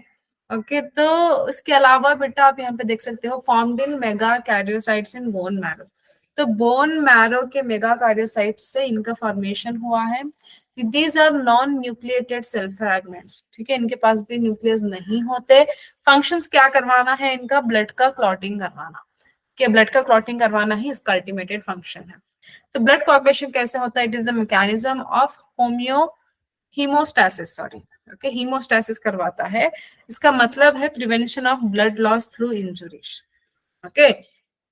Speaker 1: ओके, तो इसके अलावा बेटा आप यहाँ पे देख सकते हो formed in megakaryocytes in bone marrow. तो बोन मैरो के मेगा कैरियोसाइट्स से इनका फॉर्मेशन हुआ है। These are non nucleated cell fragments. ठीक है, इनके पास भी न्यूक्लियस नहीं होते। फंक्शंस क्या करवाना है इनका, ब्लड का क्लॉटिंग करवाना। कि ब्लड का क्लॉटिंग करवाना ही इसका अल्टीमेटेड फंक्शन है। तो ब्लड कोआगुलेशन कैसे होता है, it is the mechanism of haemostasis, sorry, okay, haemostasis करवाता है। इसका मतलब है prevention of blood loss through injuries. Okay,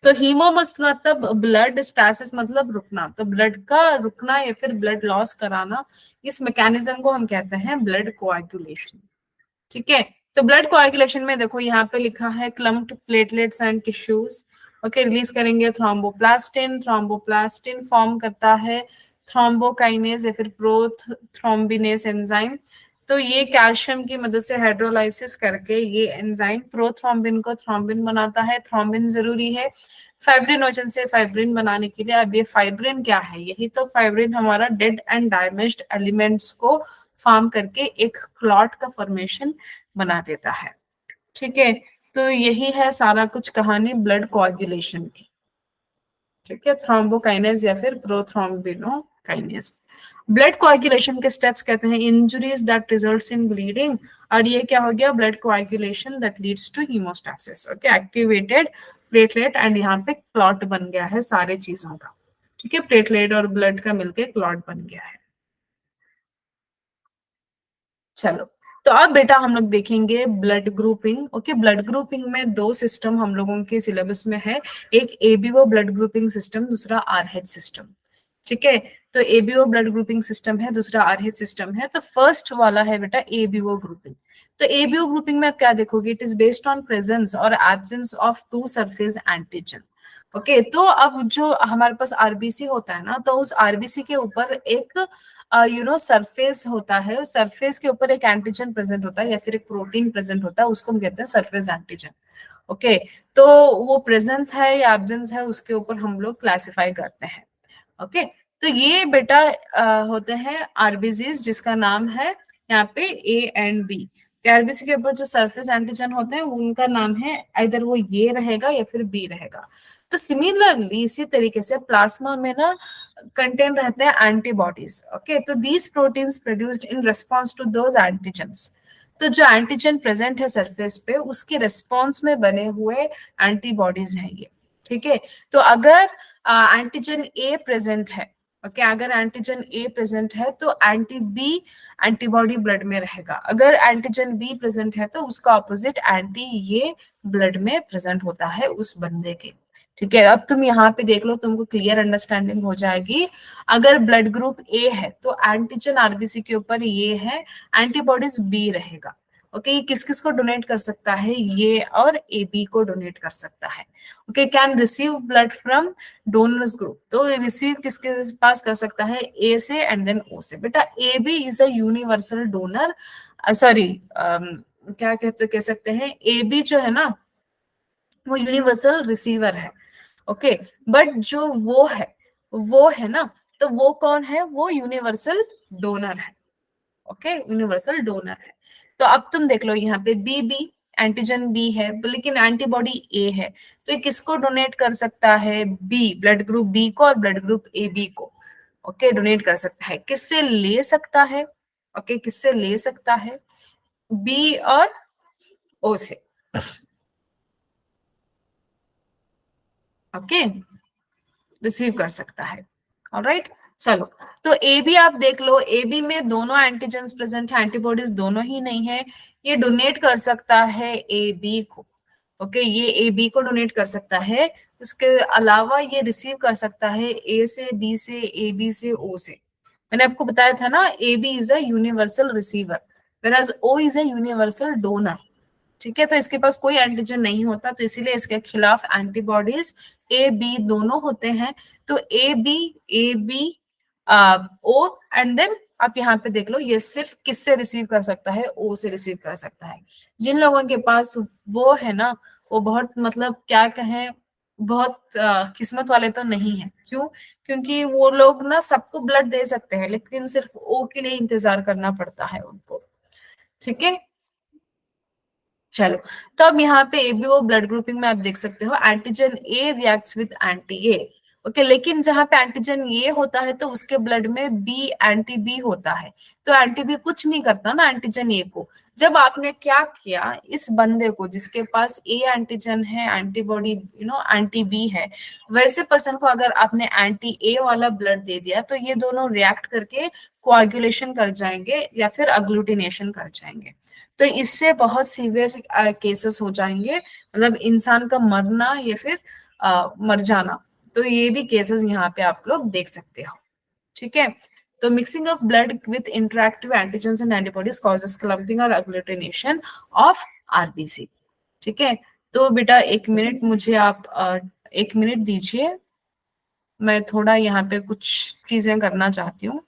Speaker 1: तो हीमो मतलब ब्लड, स्टैसिस मतलब रुकना, तो ब्लड का रुकना या फिर ब्लड लॉस कराना, इस मैकेनिज्म को हम कहते हैं ब्लड कोआगुलेशन। ठीक है, तो ब्लड कोआगुलेशन में देखो यहाँ पे लिखा है clumped platelets and tissues. Okay, release करेंगे थ्रोम्बोप्लास्टिन, थ्रोम्बोप्लास्टिन फॉर्म करता है थ्रोम्बोकाइनेज या फिर प्रोथ्रोम्बिनेज एंजाइम। तो ये कैल्शियम की मदद से हाइड्रोलाइसिस करके ये एंजाइम प्रोथ्रोम्बिन को थ्रोम्बिन बनाता है। थ्रोम्बिन जरूरी है फाइब्रिनोजन से फाइब्रिन बनाने के लिए। अब ये फाइब्रिन क्या है, यही तो फाइब्रिन हमारा डेड एंड डैमेज्ड एलिमेंट्स को फॉर्म करके एक क्लॉट का फॉर्मेशन बना देता है। ठीक है, तो यही है सारा कुछ कहानी ब्लड कोआगुलेशन की। ठीक है, थ्रोम्बोकाइनेज या फिर प्रोथ्रोम्बिनो काइनेस। ब्लड कोआगुलेशन के स्टेप्स कहते हैं injuries that results in bleeding, और ये क्या हो गया, blood coagulation that leads to haemostasis. Okay, activated platelet and यहाँ पे क्लॉट बन गया है सारे चीजों का। ठीक है, प्लेटलेट और ब्लड का मिलके क्लॉट बन गया है। चलो, तो अब बेटा हम लोग देखेंगे blood grouping. Okay, blood grouping में दो सिस्टम हम लोगों के सिलेबस में है, एक एबीओ ब्लड ग्रुपिंग सिस्टम, दूसरा आरएच सिस्टम। ठीक है, तो एबीओ ब्लड ग्रुपिंग सिस्टम है, दूसरा आरएच सिस्टम है। तो फर्स्ट वाला है बेटा एबीओ ग्रुपिंग। तो एबीओ ग्रुपिंग में आप क्या देखोगे, it is based on presence और absence of two surface antigen. Okay, तो अब जो हमारे पास आरबीसी होता है ना, तो उस आरबीसी के ऊपर एक सरफेस होता है, उस सरफेस के ऊपर एक एंटीजन प्रेजेंट होता है या फिर एक प्रोटीन प्रेजेंट होता है, उसको हम कहते हैं सरफेस एंटीजन। ओके, तो वो प्रेजेंस है या एब्सेंस है उसके ऊपर हम लोग क्लासिफाई करते हैं। ओके, तो ये बेटा होते हैं आरबीसीज, जिसका नाम है यहाँ पे ए एंड बी। आरबीसी के ऊपर जो सरफेस एंटीजन होते हैं उनका नाम है, इधर वो ये रहेगा या फिर बी रहेगा। तो सिमिलरली इसी तरीके से प्लाज्मा में ना कंटेन रहते हैं एंटीबॉडीज। ओके, तो these proteins produced in response to those antigens. तो जो एंटीजन प्रेजेंट है सरफेस पे उसके रिस्पॉन्स में बने हुए एंटीबॉडीज हैं ये। ठीक है, तो अगर एंटीजन ए प्रेजेंट है, ओके, अगर एंटीजन ए प्रेजेंट है तो एंटी बी एंटीबॉडी ब्लड में रहेगा। अगर एंटीजन बी प्रेजेंट है तो उसका ऑपोजिट एंटी ये ब्लड में प्रेजेंट होता है उस बंदे के। ठीक है, अब तुम यहाँ पे देख लो, तुमको क्लियर अंडरस्टैंडिंग हो जाएगी। अगर ब्लड ग्रुप ए है तो एंटीजन आरबीसी के ऊपर ये है, एंटीबॉडीज बी रहेगा। ओके, ये किस किस को डोनेट कर सकता है, ये और ए बी को डोनेट कर सकता है। Okay, can receive blood from donors group, तो रिसीव किसके पास कर सकता है, ए से एंड देन ओ से। बेटा A B is a universal donor, sorry क्या कहते कह सकते हैं, ए बी जो है ना वो यूनिवर्सल रिसीवर है। ओके, बट जो वो है ना, तो वो कौन है, वो यूनिवर्सल डोनर है। ओके, यूनिवर्सल डोनर है। तो अब तुम देख लो यहाँ पे बी बी, एंटीजन बी है लेकिन एंटीबॉडी ए है, तो ये किसको डोनेट कर सकता है, बी, ब्लड ग्रुप बी को और ब्लड ग्रुप ए बी को। ओके, डोनेट कर सकता है, किससे ले सकता है, ओके, किससे ले सकता है, बी और ओ से। ओके, रिसीव कर सकता है। ऑलराइट, चलो, तो ए बी आप देख लो, ए बी में दोनों एंटीजेंस प्रेजेंट है, एंटीबॉडीज दोनों ही नहीं है, ये डोनेट कर सकता है ए बी को। ओके, ये ए बी को डोनेट कर सकता है, उसके अलावा ये रिसीव कर सकता है ए से, बी से, ए बी से, ओ से। मैंने आपको बताया था ना, A B is a universal receiver whereas O is a universal donor. ठीक है, तो इसके पास कोई एंटीजन नहीं होता, तो इसीलिए इसके खिलाफ एंटीबॉडीज ए बी दोनों होते हैं। तो A B O and then आप यहाँ पे देख लो, ये सिर्फ किससे रिसीव कर सकता है, ओ से रिसीव कर सकता है। जिन लोगों के पास वो है ना, वो बहुत मतलब क्या कहें, बहुत किस्मत वाले तो नहीं है। क्यों, क्योंकि वो लोग ना सबको ब्लड दे सकते हैं लेकिन सिर्फ ओ के लिए इंतजार करना पड़ता है उनको। ठीक है, चलो, तो अब यहाँ पे एबीओ ब्लड ग्रुपिंग में आप देख सकते हो antigen A reacts with anti A. Okay, लेकिन जहां पे एंटीजन ए होता है तो उसके ब्लड में बी एंटी बी होता है, तो एंटी बी कुछ नहीं करता ना एंटीजन ए को। जब आपने क्या किया, इस बंदे को जिसके पास ए एंटीजन है, एंटीबॉडी एंटी बी है, वैसे पर्सन को अगर आपने एंटी ए वाला ब्लड दे दिया तो ये दोनों रिएक्ट करके कोआगुलेशन कर जाएंगे या फिर अग्लूटिनेशन कर जाएंगे। तो इससे बहुत सीवियर केसेस हो जाएंगे, मतलब इंसान का मरना या फिर मर जाना। तो ये भी केसेस यहाँ पे आप लोग देख सकते हो। ठीक है, तो mixing of blood with interactive antigens and antibodies causes clumping और अग्लूटिनेशन ऑफ आरबीसी। ठीक है, तो बेटा एक मिनट मुझे आप 1 मिनट दीजिए, मैं थोड़ा यहाँ पे कुछ चीजें करना चाहती हूँ।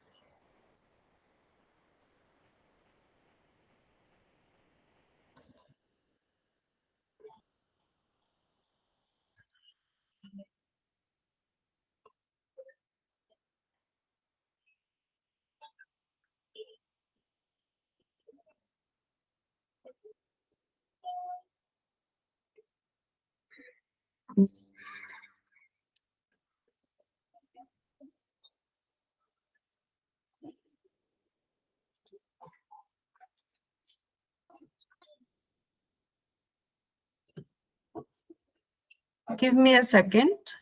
Speaker 1: Give me a second.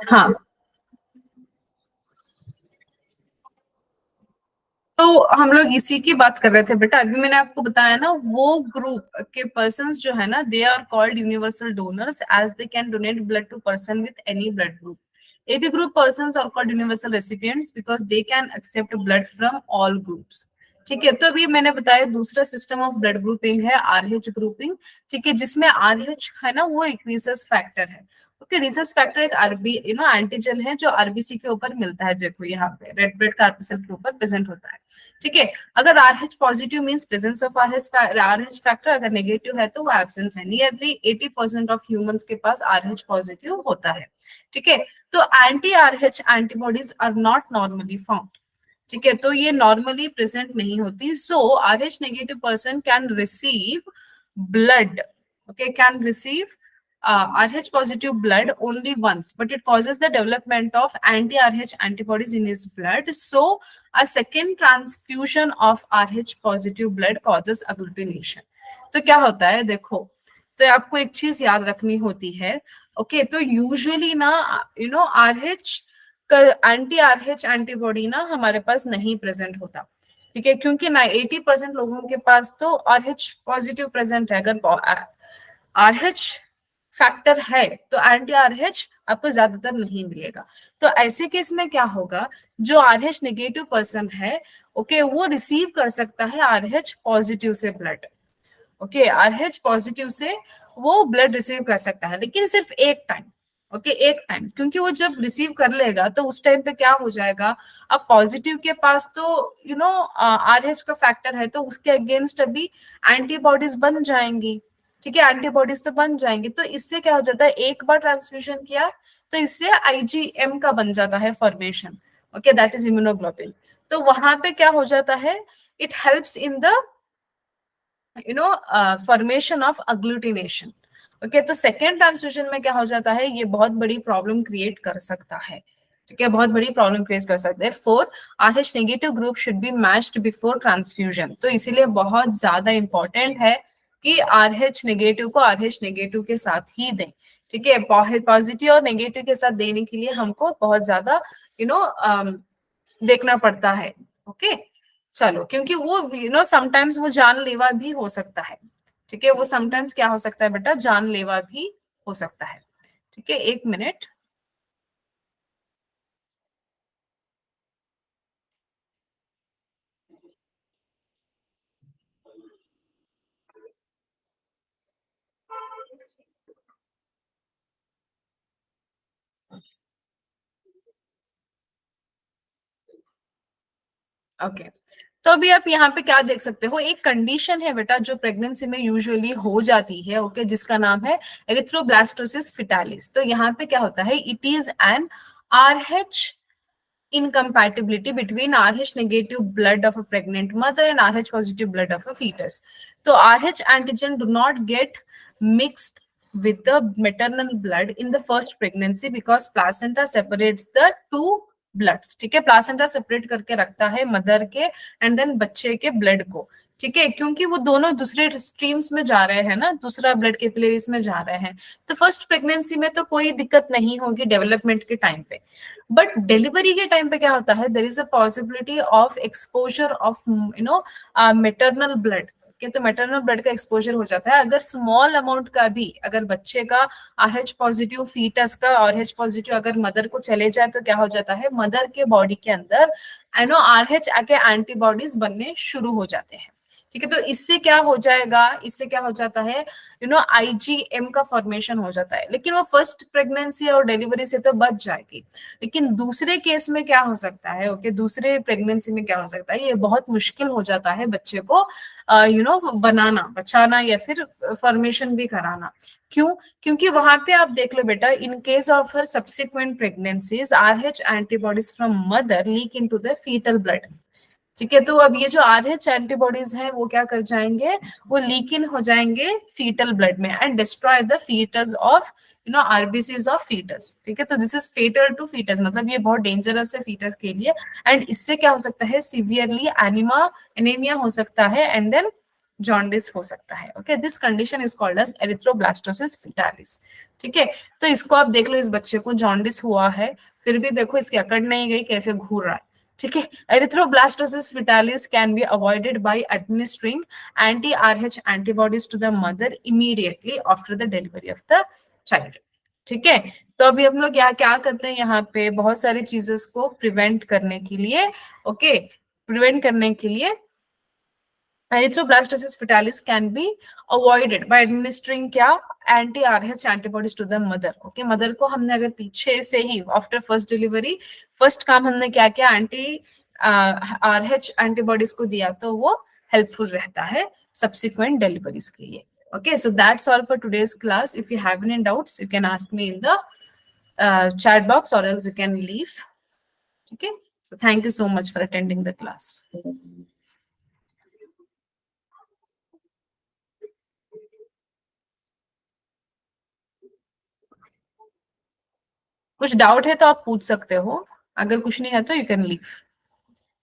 Speaker 1: हाँ, तो हम लोग इसी की बात कर रहे थे बेटा। अभी मैंने आपको बताया ना, वो ग्रुप के पर्सन्स जो है ना, they are called universal donors as they can donate blood to person with any blood group. AB group persons are called universal recipients because they can accept blood from all groups। ठीक है, तो अभी मैंने बताया दूसरा system of blood grouping है RH grouping. ठीक है, जिसमें RH है ना, वो एक रिसस फैक्टर है। ओके, रिसस फैक्टर एक आरबी एंटीजन है जो आरबीसी के ऊपर मिलता है। देखो यहाँ पे रेड ब्लड कार्पेसल के ऊपर प्रेजेंट होता है। ठीक है, अगर RH positive means presence of RH factor, अगर नेगेटिव है तो वो एब्सेंस है। नियरली 80% ऑफ ह्यूमंस के पास RH पॉजिटिव होता है। ठीक है, तो anti RH antibodies are not normally found. ठीक है, तो ये नॉर्मली प्रेजेंट नहीं होती। So RH negative person can receive blood, okay, can receive RH positive blood only once, but it causes the development of anti-RH antibodies in his blood. So a second transfusion of RH positive blood causes agglutination। तो क्या होता है देखो, तो आपको एक चीज याद रखनी होती है। ओके, तो यूजुअली ना RH एंटी RH एंटीबॉडी ना हमारे पास नहीं प्रेजेंट होता। ठीक है, क्योंकि ना 80% लोगों के पास तो RH पॉजिटिव प्रेजेंट है। अगर RH फैक्टर है तो एंटी RH आपको ज्यादातर नहीं मिलेगा। तो ऐसे केस में क्या होगा, जो RH नेगेटिव पर्सन है, ओके, वो रिसीव कर सकता है RH पॉजिटिव से ब्लड। ओके, RH पॉजिटिव से वो ब्लड रिसीव कर सकता है, लेकिन सिर्फ एक टाइम। ओके, एक टाइम, क्योंकि वो जब रिसीव कर लेगा तो उस टाइम पे क्या हो जाएगा, अब पॉजिटिव के पास तो RH का फैक्टर है, तो उसके अगेंस्ट अभी एंटीबॉडीज बन जाएंगी। ठीक है, एंटीबॉडीज तो बन जाएंगी। तो इससे क्या हो जाता है, एक बार ट्रांसफ्यूजन किया तो इससे IgM का बन जाता है formation. Okay, that is immunoglobin. तो वहां पे क्या हो जाता है, it helps in the formation of agglutination. Okay, तो सेकेंड ट्रांसफ्यूजन में क्या हो जाता है, ये बहुत बड़ी प्रॉब्लम क्रिएट कर सकता है। ठीक है, बहुत बड़ी प्रॉब्लम क्रिएट कर सकता है। Four, RH negative group should be matched before transfusion. तो इसीलिए बहुत ज्यादा इंपॉर्टेंट है कि RH नेगेटिव को RH नेगेटिव के साथ ही दें। ठीक है, पॉजिटिव और नेगेटिव के साथ देने के लिए हमको बहुत ज्यादा यू नो देखना पड़ता है। ओके, चलो, क्योंकि वो समटाइम्स वो जानलेवा भी हो सकता है। ठीक है, वो समटाइम्स क्या हो सकता है बेटा, जानलेवा भी हो सकता है। ठीक है, 1 मिनट। ओके, तो अभी आप यहाँ पे क्या देख सकते हो, एक कंडीशन है बेटा जो प्रेगनेंसी में यूजुअली हो जाती है। ओके, जिसका नाम है एरिथ्रोब्लास्टोसिस फिटालिस। तो यहाँ पे क्या होता है, it is an RH incompatibility between RH negative blood of a pregnant mother and RH positive blood of a fetus. So RH antigen do not get mixed with the maternal blood in the first pregnancy because placenta separates the two bloods. ठीक है, placenta separate करके रखता है mother के and then बच्चे के blood को। ठीक है, क्योंकि वो दोनों दूसरे स्ट्रीम्स में जा रहे हैं ना, दूसरा ब्लड कैपिलरीज में जा रहे हैं। तो फर्स्ट प्रेगनेंसी में तो कोई दिक्कत नहीं होगी डेवलपमेंट के टाइम पे, बट डिलीवरी के टाइम पे क्या होता है, there is a possibility of exposure of maternal blood. तो मेटरनल ब्लड का एक्सपोजर हो जाता है। अगर स्मॉल अमाउंट का भी, अगर बच्चे का RH पॉजिटिव, फीटस का RH पॉजिटिव अगर मदर को चले जाए तो क्या हो जाता है, मदर के बॉडी के अंदर RH के एंटीबॉडीज बनने शुरू हो जाते हैं। ठीक है, तो इससे क्या हो जाएगा, इससे क्या हो जाता है, IgM का फॉर्मेशन हो जाता है। लेकिन वो फर्स्ट प्रेगनेंसी और डिलीवरी से तो बच जाएगी, लेकिन दूसरे केस में क्या हो सकता है, ओके, दूसरे प्रेगनेंसी में क्या हो सकता है, ये बहुत मुश्किल हो जाता है बच्चे को बनाना, बचाना या फिर फॉर्मेशन भी कराना। क्यों? क्योंकि वहां पे आप देख लो बेटा, in case of her subsequent pregnancies RH antibodies from mother leak into the foetal blood. ठीक है, तो अब ये जो RH एंटीबॉडीज है वो क्या कर जाएंगे, वो लीक इन हो जाएंगे फीटल ब्लड में and destroy the foetus of RBCs of foetus. ठीक है, तो this is fatal to foetus, मतलब ये बहुत डेंजरस है फीटस के लिए। एंड इससे क्या हो सकता है, सीवियरली एनीमिया हो सकता है एंड देन जॉन्डिस हो सकता है। Okay, this condition is called as erythroblastosis fetalis. ठीक है, तो इसको आप देख लो, इस बच्चे को जॉन्डिस हुआ है, फिर भी देखो इसकी अकड़ नहीं गई, कैसे घूर रहा है। ठीक है, erythroblastosis fetalis can be avoided by administering anti-RH antibodies to the mother immediately after the delivery of the child। ठीक है, तो अभी हम लोग यहाँ क्या करते हैं, यहाँ पे बहुत सारी चीजेस को प्रिवेंट करने के लिए, ओके, प्रिवेंट करने के लिए erythroblastosis fetalis can be avoided by administering क्या, anti RH antibodies to the mother. Okay, mother को हमने अगर पीछे से ही आफ्टर फर्स्ट डिलीवरी फर्स्ट काम हमने क्या किया, एंटी RH एंटीबॉडीज को दिया, तो वो हेल्पफुल रहता है सब्सिक्वेंट डिलीवरीज के लिए। Okay, so that's all for today's class. If you have any doubts, you can ask me in the chat box or else you can leave. Okay, so thank you so much for attending the class. कुछ doubt है तो आप पूछ सकते हो, अगर कुछ नहीं है तो यू कैन लीव।